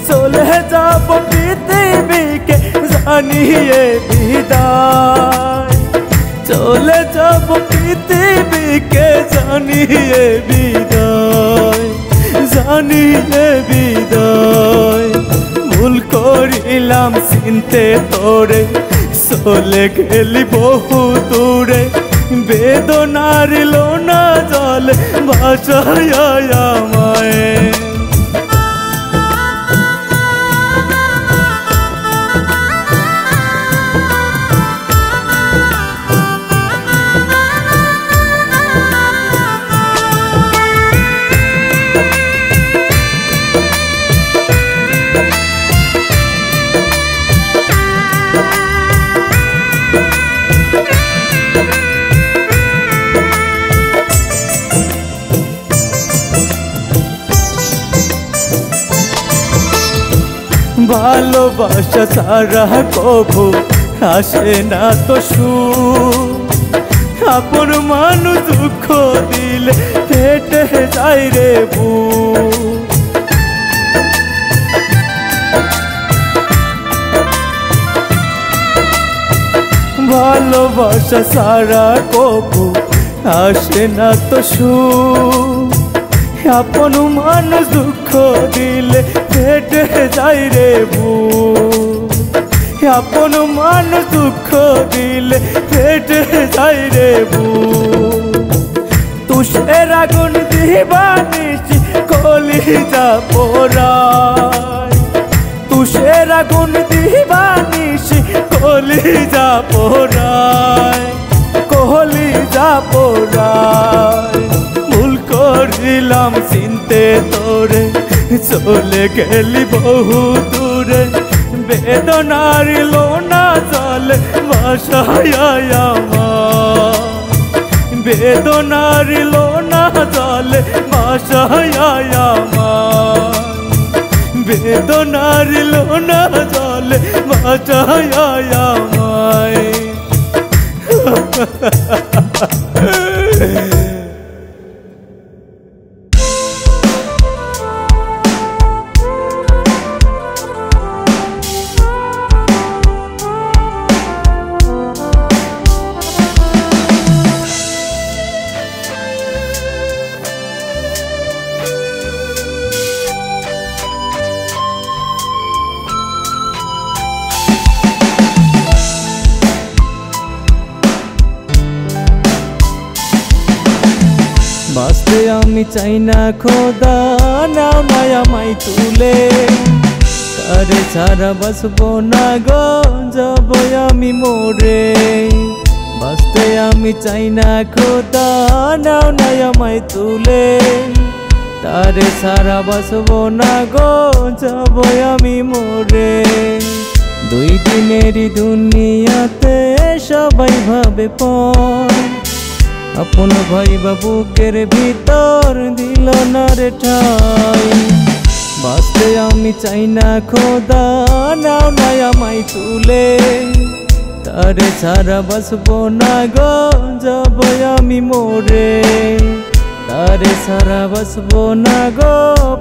চলে যাব পৃথিবীকে জানিয়ে বিদায় চলে যাব পৃথিবীকে জানিয়ে বিদায় জানিয়ে বিদায় ভুল করিলাম চিনতে তোরে চলে গেলি বহু দূরে বেদনার লোনা জল ভাষায় আমায় ভালোবাসা ছাড়া কবু আসে না তো সুখ আপন মানুষ দুঃখ দিলে ফেটে যায় রে বুক ভালোবাসা ছাড়া কবু আসে না তো সুখ আপন মানুষ দুঃখ দিলে ফেটে যায় রে বুক আপন মানুষ দুঃখ দিলে ফেটে যায় রে বুক তুষের আগুন দিবানিসি কলিজা পোড়ায় তুষের আগুন দিবানিসি কলিজা পোড়ায় কলিজা পোড়ায় করিলাম চিনতে তোরে চলে গেলি বহু দূরে বেদনার লোনা জল ভাষায় আমার বেদনার লোনা জল ভাষায় আমার বেদনার লোনা জল ভাষায় আমায় বাঁচতে আমি চাই না খোদা নাও না আমায় তুলে তারে ছাড়া বাঁচবো না গো যাব আমি মরে বাঁচতে আমি চাই না খোদা নাও না আমায় তুলে তারে ছাড়া বাঁচবো না গো যাব আমি মরে দুই দিনেরই দুনিয়াতে সবাই ভাবে পর আপন ভাই বাবুকের ভিতর দিল না রে ঠাই বাঁচতে আমি চাই না খোদা নাও না আমায় তুলে তারে ছাড়া বাঁচবো না গো যাব আমি মরে তারে ছাড়া বাঁচবো না গো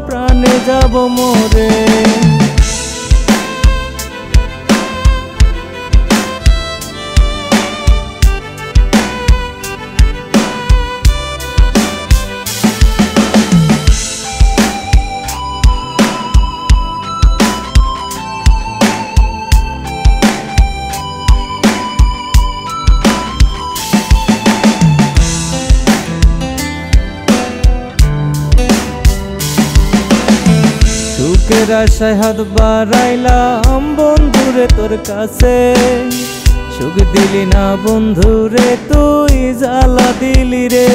প্রাণে যাব মরে সুখের আশায় হাত বাড়াইলাম বন্ধুরে তোর কাছে সুখ দিলি না বন্ধুরে তুই জ্বালা দিলি রে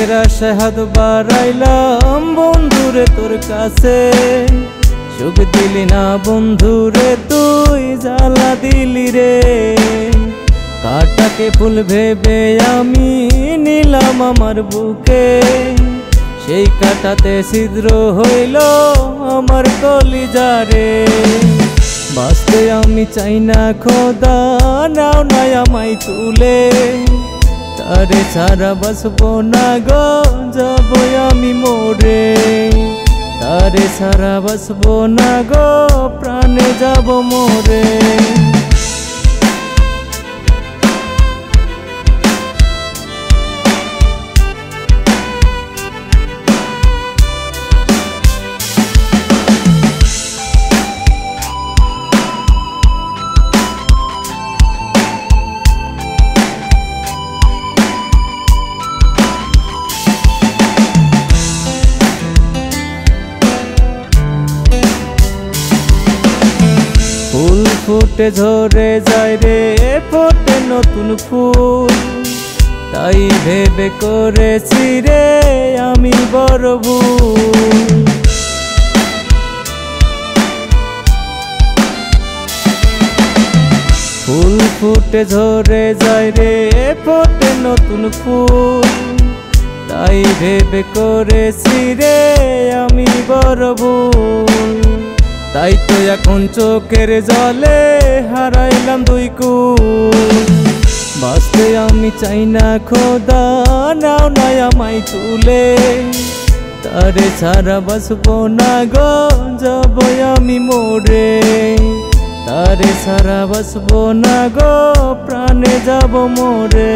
সুখের আশায় হাত বাড়াইলাম বন্ধুরে তোর কাছে, সুখ দিলি না বন্ধুরে তুই জ্বালা দিলি রে। কাটাকে ফুল ভেবে আমি নিলাম আমার বুকে, সেই কাটাতে ছিদ্র হইল আমার কলিজারে। বাঁচতে আমি চাই না খোদা, নাও নাই আমায় তুলে, তারে ছাড়া বাঁচবো না গো যাব আমি মরে। তারে ছাড়া বাঁচবো না গো প্রাণে যাব মরে। ফুল ফুটে ঝরে যায় রে, ফোটে নতুন ফুল, তাই ভেবে করেছি রে আমি বড় ভুল। ফুল ফুটে ঝরে যায় রে, ফোটে নতুন ফুল, তাই ভেবে করেছি রে আমি বড় ভুল। তাই তো এখন চোখের জলে হারাইলাম দুই কুল। বাঁচতে আমি চাই না খোদা, নাও নাই আমায় তুলে, তারে ছাড়া বাঁচবো না গো যাব আমি মরে। তারে ছাড়া বাঁচবো না গো প্রাণে যাব মরে।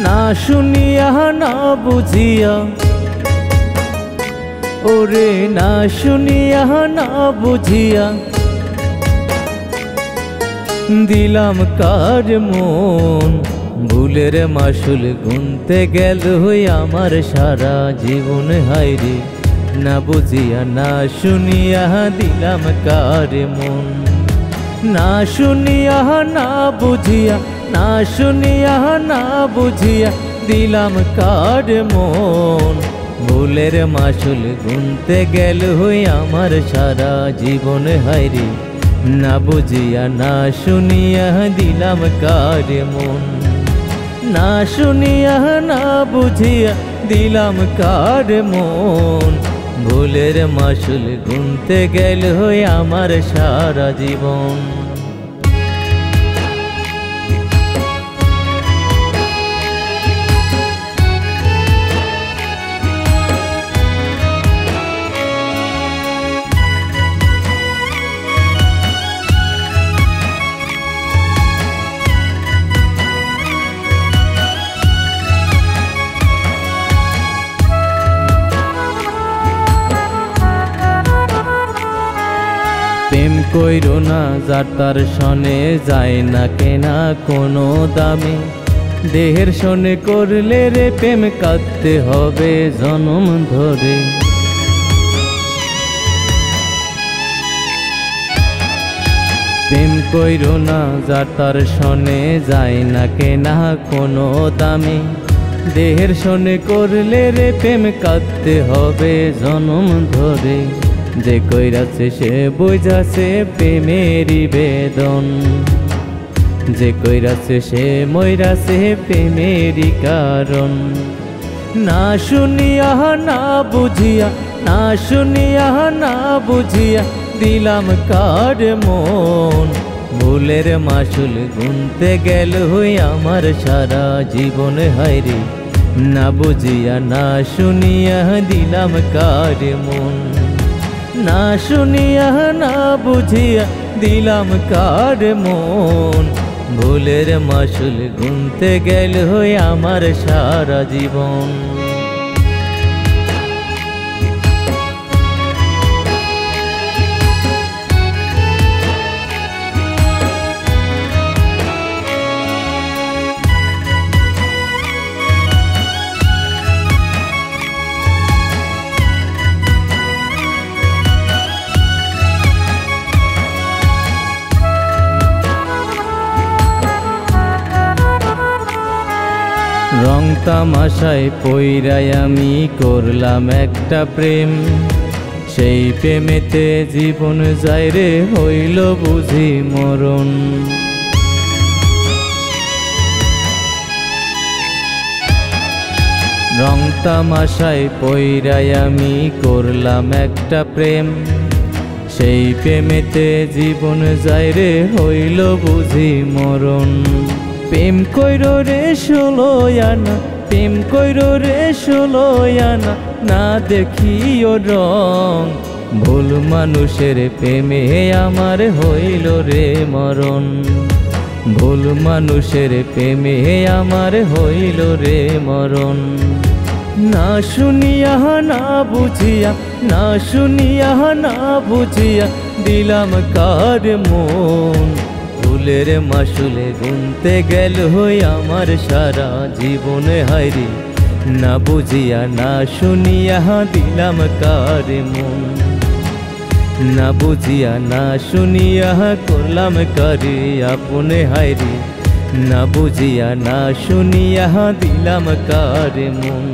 না শুনিয়া না বুঝিয়া, ওরে না শুনিয়া না বুঝিয়া, দিলাম কার মন ভুলের মাসুল গুনতে গেল আমার সারা জীবন। হায়রে না বুঝিয়া না শুনিয়া দিলাম কার মন। না শুনিয়া না বুঝিয়া, না শুনিয়া না বুঝিয়া, দিলাম কার মন ভুলের মাসুল গুনতে গেল আমার সারা জীবন। হায়রে না বুঝিয়া না শুনিয়া দিলাম কার মন। না শুনিয়া না বুঝিয়া দিলাম কার মন ভুলের মাসুল গুনতে গেল আমার সারা জীবন। প্রেম কইরো না যার তার সনে যায় না কেনা কোনো দামে, দেহের সনে করলে রে প্রেম কাঁদতে হবে জনম ধরে। প্রেম কইরো না যার তার সনে যায় না কেনা কোনো দামে, দেহের সনে করলে রে প্রেম কাঁদতে হবে জনম ধরে। যে কইরাছে সে বুঝাছে প্রেমেরই বেদন, যে কইরাছে সে মইরাছে প্রেমেরই কারণ। না শুনিয়া না বুঝিয়া, না শুনিয়া না বুঝিয়া, দিলাম কার মন ভুলের মাসুল গুনতে গেল আমার সারা জীবন। হায়রে না বুঝিয়া না শুনিয়া দিলাম কার মন। না শুনিয়া না বুঝিয়া দিলাম কার মন ভুলের মাসুল গুনতে গেল আমার সারা জীবন। রং তামাশায় পইরাই আমি করলাম একটা প্রেম, সেই প্রেমেতে জীবন যায় রে হইল বুঝি মরণ। রং তামাশায় পইরাই আমি করলাম একটা প্রেম, সেই প্রেমেতে জীবন যায় রে হইল বুঝি মরণ। প্রেম কইর রে 16 আনা, প্রেম কইর রে 16 আনা, না দেখিও রং। ভুল মানুষের প্রেমে আমার হইল রে মরণ, ভুল মানুষের প্রেমে আমার হইল রে মরণ। না শুনিয়া না বুঝিয়া, না শুনিয়া না বুঝিয়া দিলাম কার মন। ফুলের মাসুলে গুনতে গেল হই আমার সারা জীবনে হায়রে, না বুঝিয়া না শুনিয়া দিলাম কার মন। না বুঝিয়া না শুনিয়া করলাম কারে আপনে হায়রে, না বুঝিয়া না শুনিয়া দিলাম কার মন।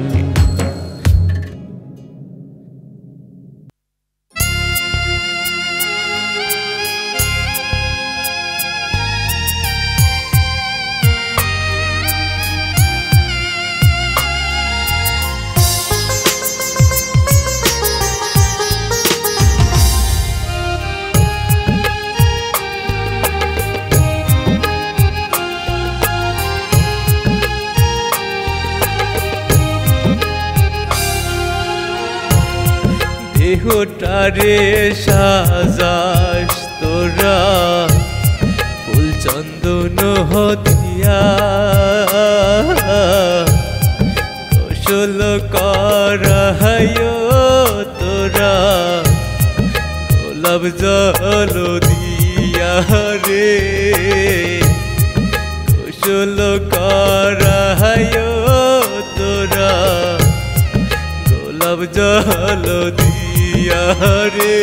দেহটারে সাজাস তোরা ফুল চন্দন হতিয়া, কৌশল করায় তোরা গোলাপ জল দিয়া রে, কৌশল করায় তোরা গোলাপ জল দিয়া রে,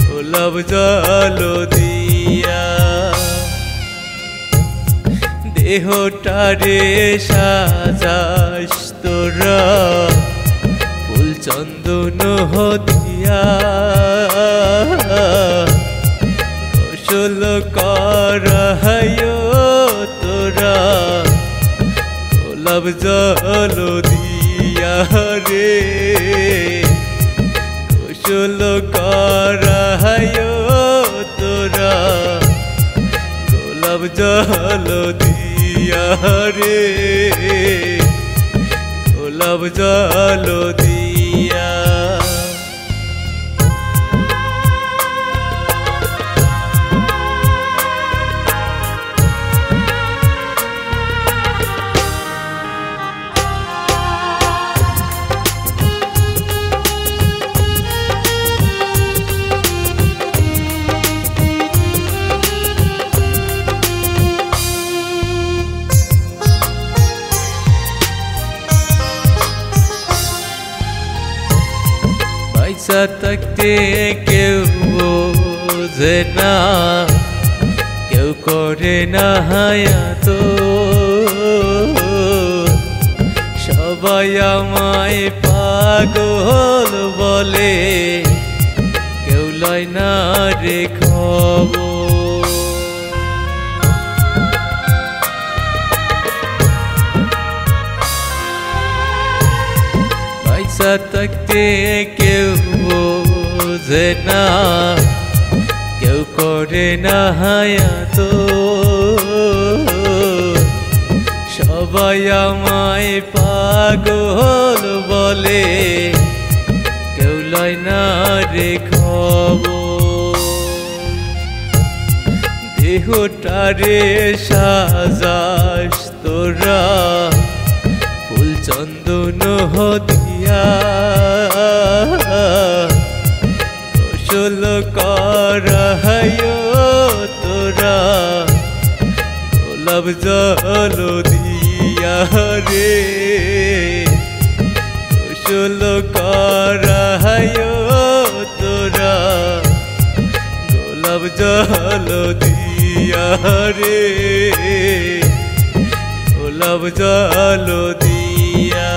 গোলাপ জল দিয়া। দেহটারে সাজাস তোরা ফুল চন্দন হতিয়া, কৌশল করায় তোরা গোলাপ জল দিয়া রে, কৌশল করায় তোরা গোলাপ জল দিয়া রে, গোলাপ জল দিয়া। পয়সা থাকতে কেউ বোঝে না, কেউ করে না হায়াত, সবাই আমায় পাগল বলে, কেউ লয় না রে খবর। পয়সা থাকতে কেউ বোঝে না, কেউ করে না হায়াত, সবাই আমায় পাগল বলে, কেউ লয় না রে খবর। দেহটারে সাজাস তোরা ফুল চন্দন হতিয়া, কৌশল করায় তোরা গোলাপ জল দিয়া রে, কৌশল করায় তোরা গোলাপ জল দিয়া রে, গোলাপ জল দিয়া।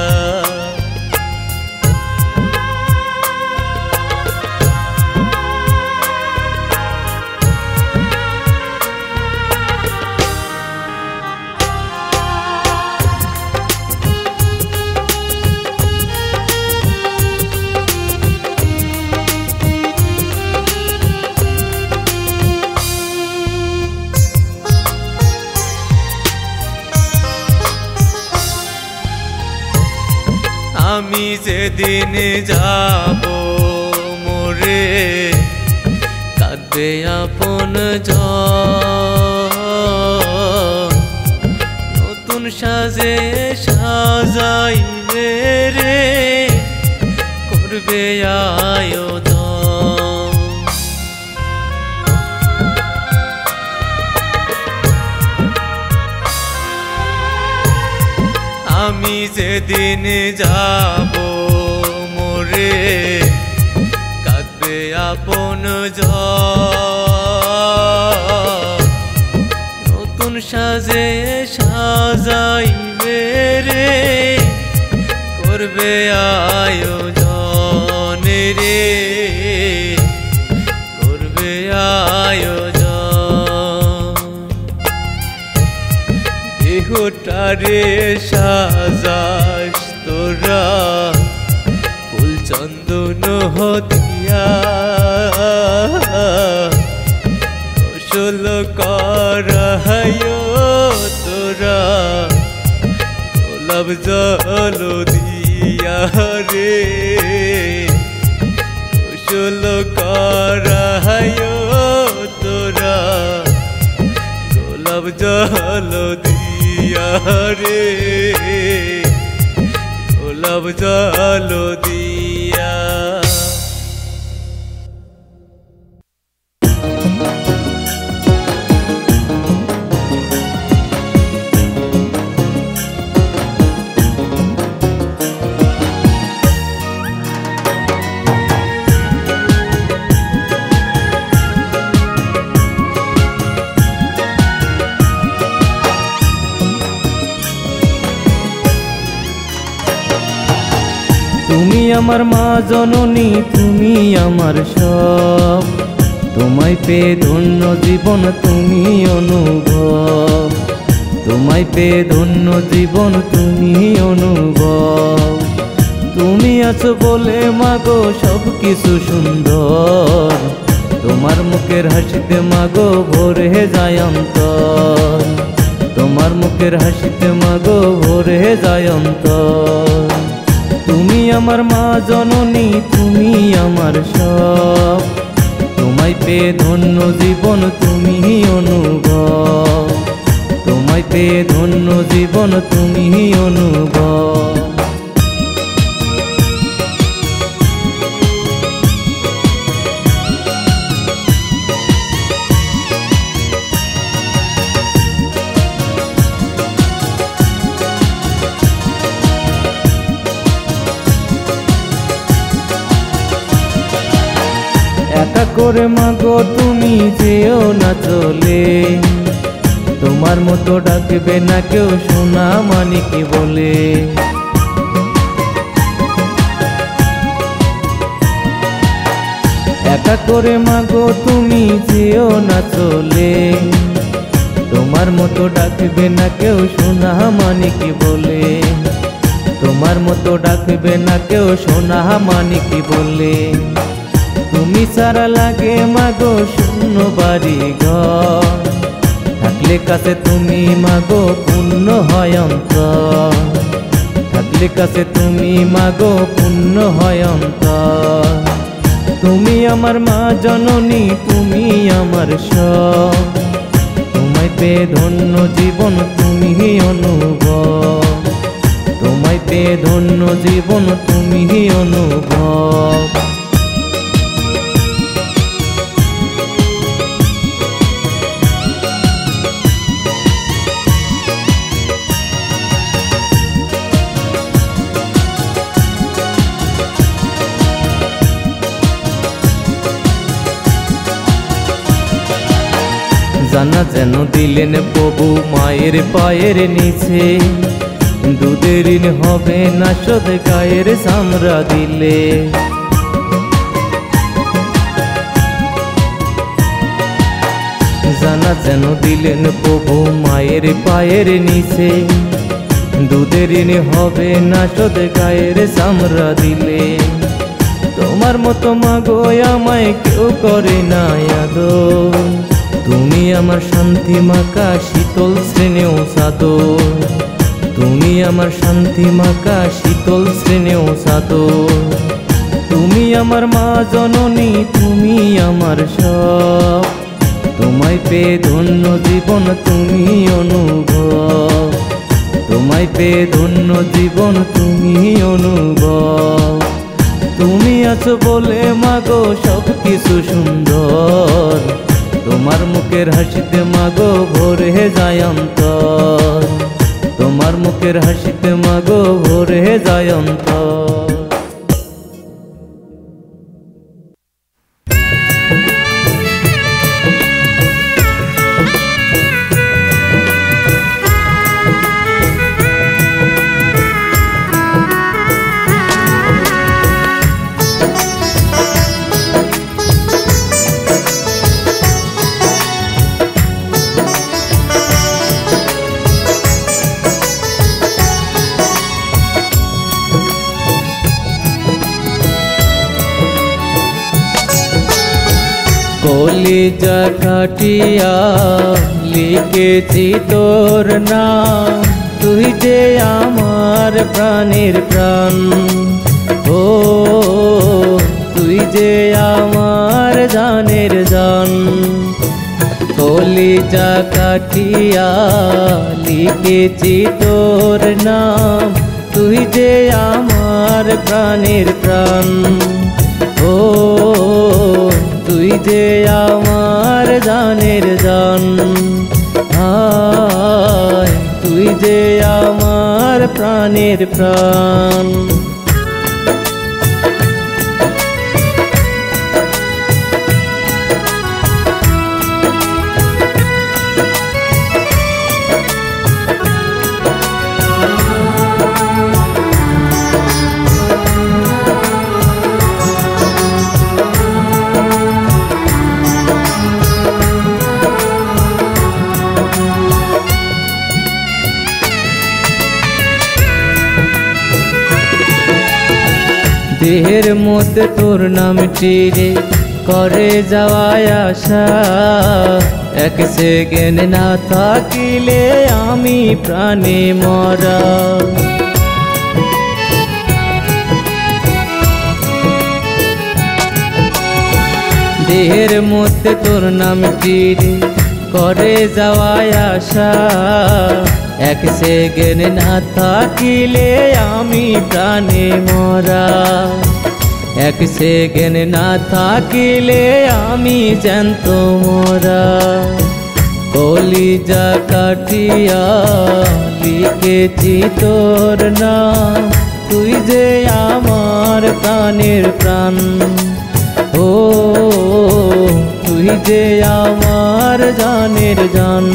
আমি যেদিন যাব মোরে কাঁদবে আপন জন, নতুন সাজে সাজাইবে রে করবে আয়োজন। আমি যেদিন যাব মোরে কাঁদবে আপন জন, নতুন সাজে সাজাইবে রে করবে আয়োজন রে করবে আয়োজন। দেহটারে সাজাস তোরা ফুল চন্দন দিয়া, কৌশল করায় তোরা গোলাপ জল দিয়া রে, কৌশল করায় তোরা গোলাপ জল দিয়া রে, গোলাপ জল দিয়া। তুমি আমার মা জননী, তুমি আমার সব, তোমায় পেয়ে ধন্য জীবন তুমি অনুভব, তোমায় পেয়ে ধন্য জীবন তুমি অনুভব। তুমি আছো বলে মাগো সব কিছু সুন্দর, তোমার মুখের হাসিতে মাগো ভরে যায় অন্তর, তোমার মুখের হাসিতে মাগো ভরে যায় অন্তর। তুমি আমার মা জননী, তুমি আমার সব, তোমায় পেয়ে ধন্য জীবন তুমি অনুভব, তোমায় পেয়ে ধন্য জীবন তুমি অনুভব। একা করে মাগো তুমি যেও না চলে, তোমার মতো ডাকবে না কেউ সোনা মানিকি বলে। একা করে মাগো তুমি যেও না চলে, তোমার মতো ডাকবে না কেউ সোনা মানিকি বলে, তোমার মতো ডাকবে না কেউ সোনা মানিকি বলে। তুমি সারা লাগে মাগো শূন্য বাড়ি ঘর, থাকলে কাছে তুমি মাগো পূর্ণ হয় অন্তর, থাকলে কাছে তুমি মাগো পূর্ণ হয় অন্তর। তুমি আমার মা জননী, তুমি আমার সব, তোমায় পেয়ে ধন্য জীবন তুমি অনুভব, তোমায় পেয়ে ধন্য জীবন তুমি অনুভব। জানা যেন দিলেন প্রভু মায়ের পায়ের নিচে, দুধের ঋণ হবে না শোধ গায়ের চামড়া দিলে। জানা যেন দিলেন প্রভু মায়ের পায়ের নিচে, দুধের ঋণ হবে না শোধ গায়ের চামড়া দিলে। তোমার মতো মাগো আমায় কেউ করে না আদর, তুমি আমার শান্তি মাকা শীতল শ্রেণীও চাদর, তুমি আমার শান্তি মাকা শীতল শ্রেণীও চাদর। তুমি আমার মা জননী, তুমি আমার সব, তোমায় পেয়ে ধন্য জীবন তুমি অনুভব, তোমায় পেয়ে ধন্য জীবন তুমি অনুভব। তুমি আছো বলে মাগো সব কিছু সুন্দর, তোমার মুখের হাসিতে মাগো ভরে যায় অন্তর, তোমার মুখের হাসিতে মাগো ভরে যায় অন্তর। কলিজা কাটিয়া লিখেছি তোর নাম, তুই যে আমার প্রাণের প্রাণ, ও তুই যে আমার জানের জান। কলিজা কাটিয়া লিখেছি তোর নাম, তুই যে আমার প্রাণের প্রাণ, ও তুই যে আমার জানের জান। হায় তুই যে আমার প্রাণের প্রাণ। দেহের মধ্যে তোর নাম চিরে করে যাওয়ায় আশা, এক সেকেন্ড না থাকিলে আমি প্রাণে মরা। দেহের মধ্যে তোর নাম চিরে করে যাওয়ায় আশা, এক সেকেন্ড না থাকিলে আমি প্রাণে মরা। এক সেকেন্ড না থাকিলে আমি জ্যান্ত মরা। কলিজা কাটিয়া লিখেছি তোর নাম, তুই যে আমার প্রাণের প্রাণ, ও তুই যে আমার জানের জান।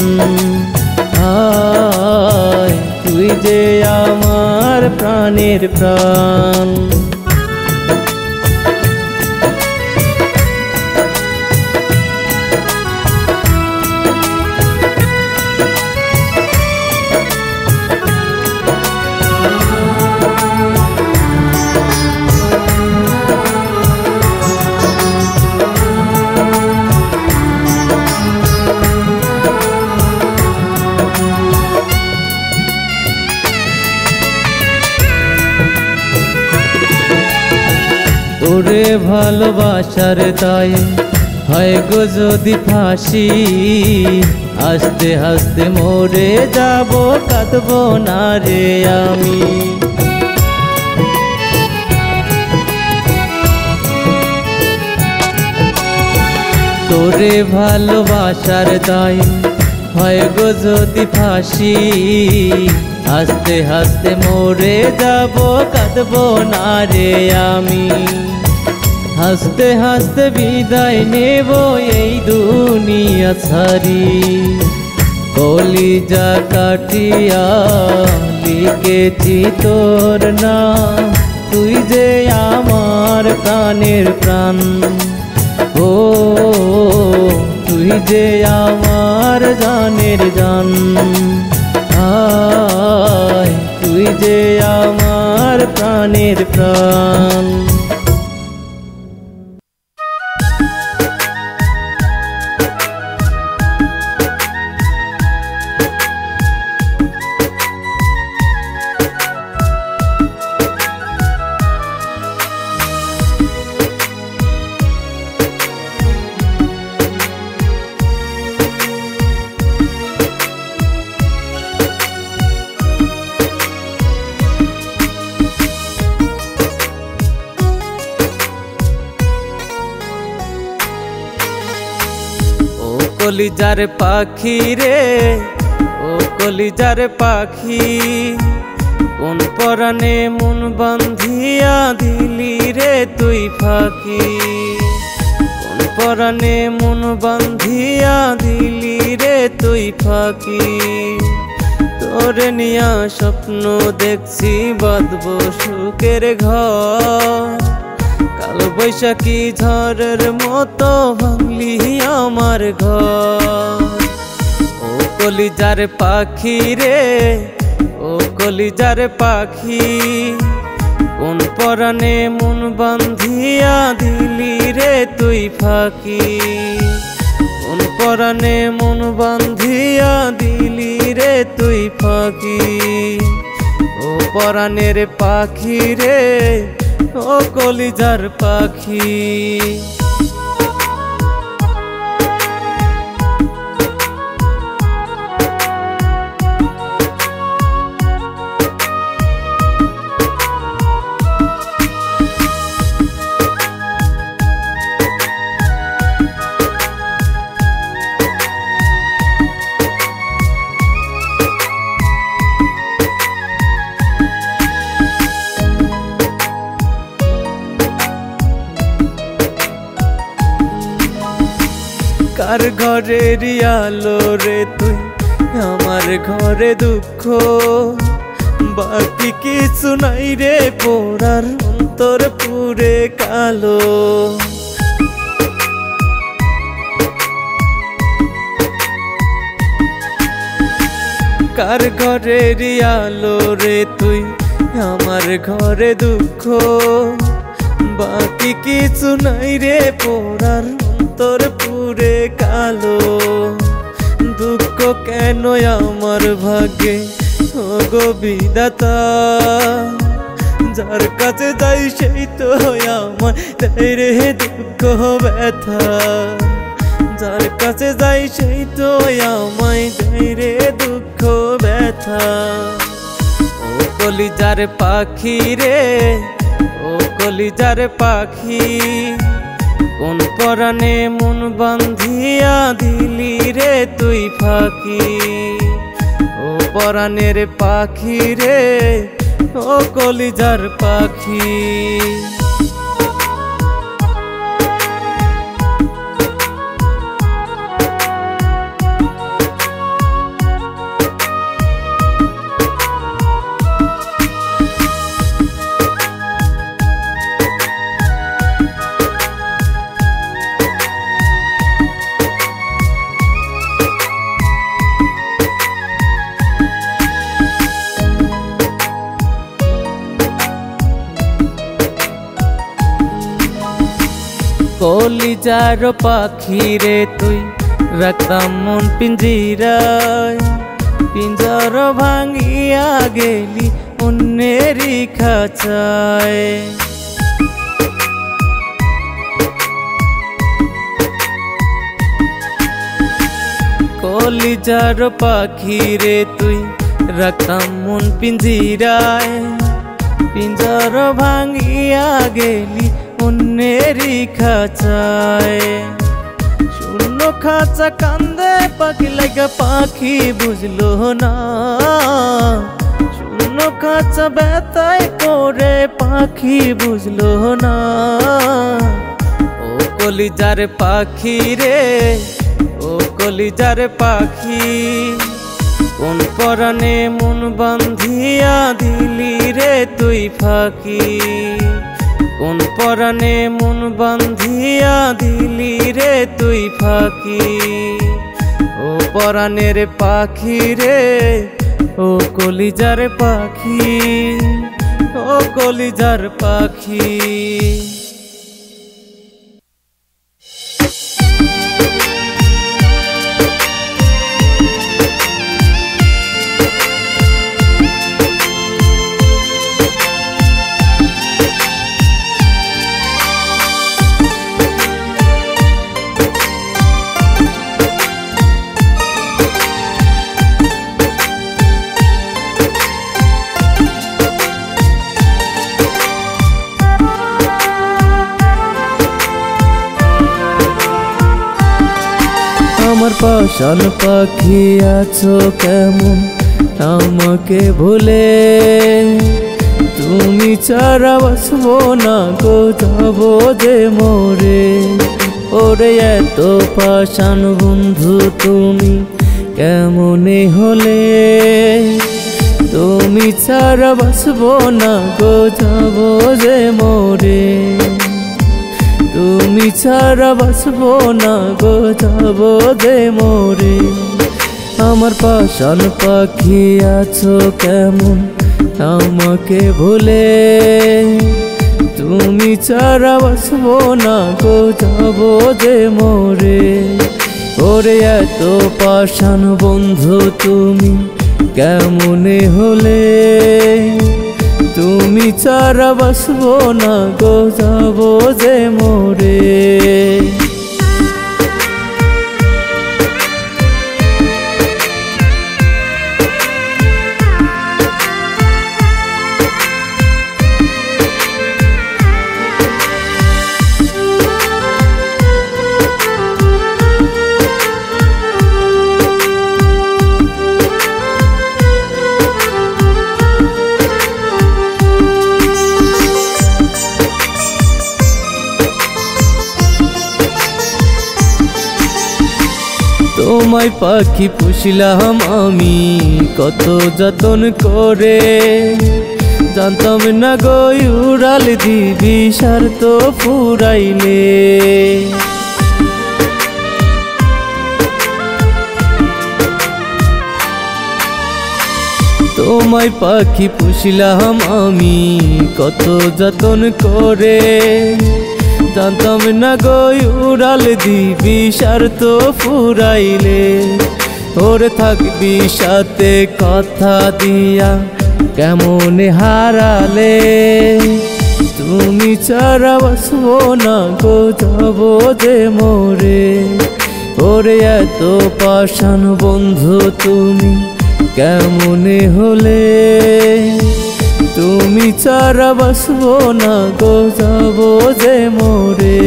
হায় তুই যে আমার প্রাণের প্রাণ। ওরে ভালোবাসার তাই হয় গো যদি ফাঁসি, হাসতে হাসতে মরে যাব কাঁদবো না রে আমি। তোরে ভালোবাসার তাই হয় গো যদি ফাঁসি, হাসতে হাসতে মরে যাব কাঁদবো না রে আমি। হাসতে হাসতে বিদায় নেব এই দুনিয়া ছাড়ি। কলিজা কাটিয়া লিখেছি তোর নাম, তুই যে আমার প্রাণের প্রাণ। ও তুই যে আমার জানের জান, আয় তুই যে আমার প্রাণের প্রাণ। কলিজার পাখি রে, ও কলিজার পাখি, কোন পরাণে মন বান্ধিয়া দিলি রে তুই ফাঁকি। কোন পরাণে মন বান্ধিয়া দিলি রে তুই ফাঁকি। তোরে নিয়া স্বপ্ন দেখছি বাঁধব সুখের ঘর, কাল বৈশাখী ঝড়ের মতো ভাঙলি আমার ঘর। ও কলিজার পাখি রে, ও কলিজার পাখি, কোন পরাণে মন বান্ধিয়া দিলি রে তুই ফাঁকি। কোন পরাণে মন বান্ধিয়া দিলি রে তুই ফাঁকি। ও পরাণের পাখি রে, ও কলিজার পাখি। কার ঘরের আলো রে তুই, আমার ঘরে দুঃখ, বাকি কিছু নাই রে পোড়ার অন্তর পুরে কালো। কার ঘরের আলো রে তুই, আমার ঘরে দুঃখ, বাকি কিছু নাই রে পোড়ার অন্তর পুরে কালো। দুঃখ কেন আমার ভাগ্যে, ও গো বিধাতা, যার কাছে যাই সেই তো আমার দেয় রে দুঃখ ব্যথা। যার কাছে যাই সেই তো আমায় দেয় রে দুঃখ ব্যথা। ও কলিজার পাখি রে, ও কলিজার পাখি, কোন পরাণে মন বান্ধিয়া দিলি রে তুই ফাঁকি। ও পরাণের পাখি রে, ও কলিজার পাখি। কলিজার পাখি রে তুই, রাখতাম মন পিঞ্জিরায়, পিঞ্জর ভাঙিয়া গেলি অন্যেরই খাঁচায়। কলিজার পাখি রে তুই, রাখতাম মন পিঞ্জিরায়, পিঞ্জর ভাঙিয়া গেলি অন্যেরই খাঁচায়। শূন্য খাঁচা কান্দে পাখি লাগা, পাখি বুঝলো না। শূন্য খাঁচা ব্যথায় করে পাখি বুঝলো না। কলিজার পাখি রে, ও কলিজার পাখি, কোন পরাণে মন বান্ধিয়া দিলি রে তুই ফাঁকি, কোন পরাণে মন বান্ধিয়া দিলি রে তুই ফাঁকি। ও পরাণের পাখি রে, ও কলিজার পাখি, ও কলিজার পাখি। আমার পাষাণ পাখি আছো কেমন আমাকে ভুলে, তুমি ছাড়া বাসবো না গো যাবো যে মোরে। ওরে এত পাষাণ বন্ধু তুমি কেমনে হলে, তুমি ছাড়া বাসবো না গো যাবো যে মোরে। তুমি ছাড়া বাসবো না গো যাবো যে মোরে। আমার পাষাণ পাখি আছো কেমন আমাকে ভুলে, তুমি ছাড়া বাসবো না গো যাবো যে মোরে। ওরে এত পাষাণ বন্ধু তুমি কেমনে হলে, তুমি ছাড়া বাসবো না গো যাবো যে মোরে। তোমায় পাখি পুষিলাম আমি কত যতন করে, জানতাম না গো উড়াল দিবি স্বার্থ ফুরাইলে। তোমায় পাখি পুষিলাম আমি কত যতন করে, জানতাম না গো উড়াল দিবি স্বার্থ ফুরাইলে। ওরে থাকবি সাথে কথা দিয়া কেমনে হারালে, তুমি ছাড়া বাসবো না গো যাবো যে মোরে। ওরে এত পাষাণ বন্ধু তুমি কেমনে হলে, তুমি ছাড়া বাসবো না গো যাবো যে মোরে।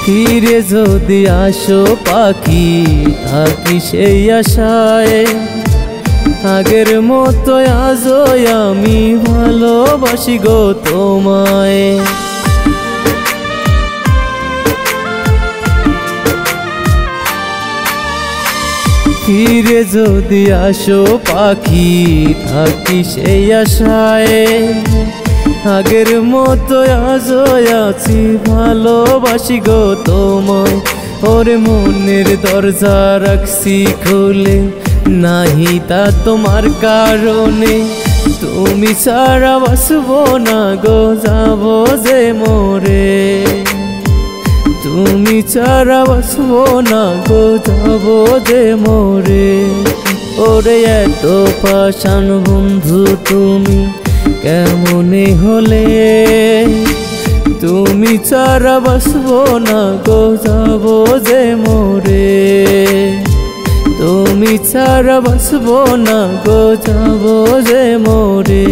ফিরে যদি আসো পাখি থাকি সেই আশায়, আগের মতো আজও আমি ভালোবাসি গো তোমায়। ফিরে যদি আসো পাখি থাকি সেই আশায়, আগের মতো আজও আছি ভালোবাসি গো তোমায়। ওরে মনের দরজা রাখছি খুলে, নাহি তা তোমার কারণে, তুমি ছাড়া বাসবো না গো যাবো যে মোরে। তুমি ছাড়া বাসবো না গো যাবো যে মোরে। ওরে এত পাষাণ বন্ধু তুমি কেমনে হলে, তুমি ছাড়া বাসবো না গো যাবো যে মোরে তুমি ছাড়া বাসবো না গো যাবো যে মোরে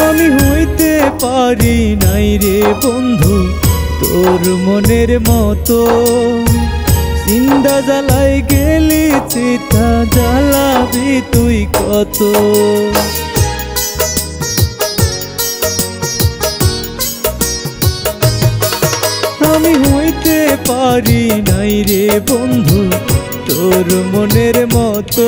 আমি হইতে পারি নাই রে বন্ধু তোর মনের মতো চিন্তা জ্বালাই গেলি চিতা জ্বালাবি তুই কত আমি হইতে পারি নাই রে বন্ধু তোর মনের মতো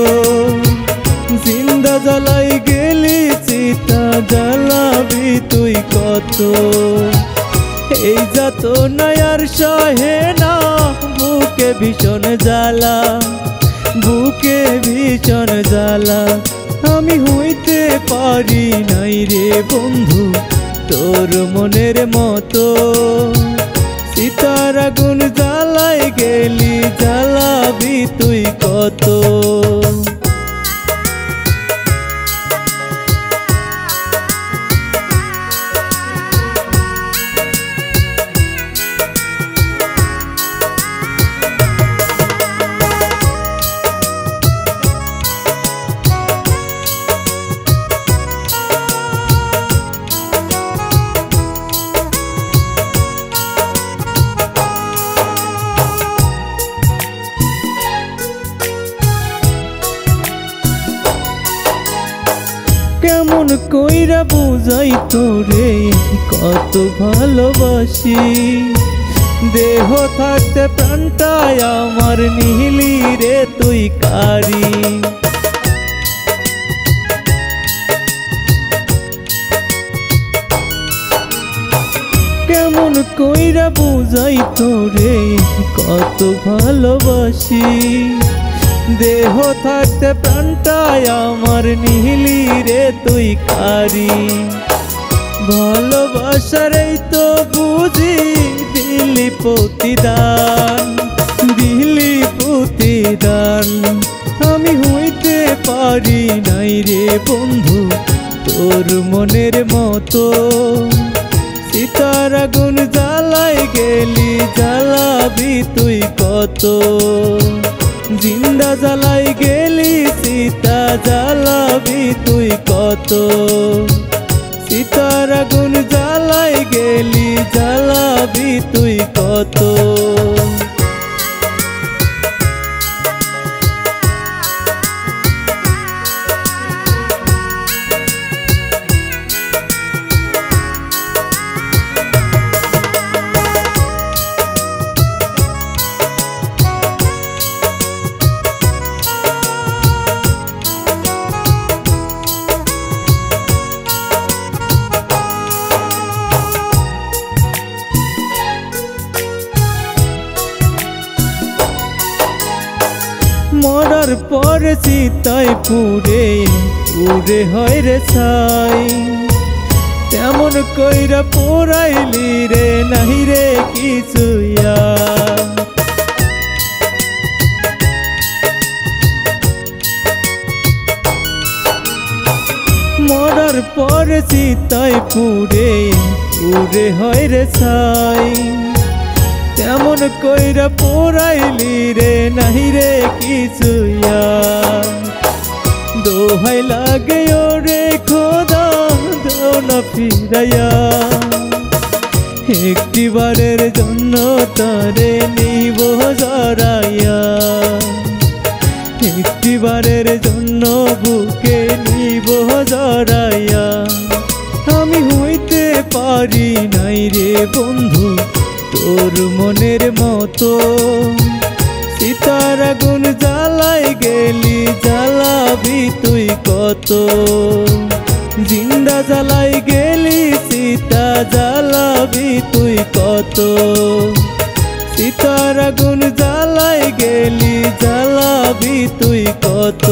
জিন্দা জ্বালাই গেলি চিতা জ্বালাবি তুই কত এই যাত নয়ার সহে না বুকে ভীষণ জ্বালা বুকে ভীষণ জ্বালা আমি হইতে পারি নাই রে বন্ধু তোর মনের মতো সীতার আগুন জ্বালাই গেলি জ্বালাবি তুই কত কেমন কইরা বুঝাই তোরে কত ভালোবাসি দেহ থাকতে প্রাণটায় আমার নিলি রে তুই কারি কেমন কইরা বুঝাই তোরে কত ভালোবাসি দেহ থাকতে প্রাণটায় আমার নিলি রে তুই কারি ভালোবাসার এই তো বুঝি দিলি প্রতিদান আমি হইতে পারি নাই রে বন্ধু তোর মনের মতো সীতার আগুন জ্বালাই গেলি জ্বালাবি তুই কত জিন্দা জ্বালাই গেলি সীতা জ্বালাবি তুই কত সীতার আগুন জ্বালাই গেলি জ্বালাবি তুই কত মরার পর চিতায় পুরে পুরে হয় রে ছাই তেমন কইরা পোড়াইলি রে নাহি রে কিছুয়া মরার পর চিতায় পুরে পুরে হয় রে ছাই তেমন কইরা পোড়াইলি রে নাহি রে কিছুয়া দোহাই লাগে ওরে খোদা দাও না ফিরাইয়া একটিবারের জন্য তারে নিব জড়াইয়া একটিবারের জন্য বুকে নিব জড়াইয়া আমি হইতে পারি নাই রে বন্ধু তোর মনের মতো সীতার আগুন জ্বালাই গেলি জ্বালাবি তুই কত জিন্দা জ্বালাই গেলি সীতা জ্বালাবি তুই কত সীতার আগুন জ্বালাই গেলি জ্বালাবি তুই কত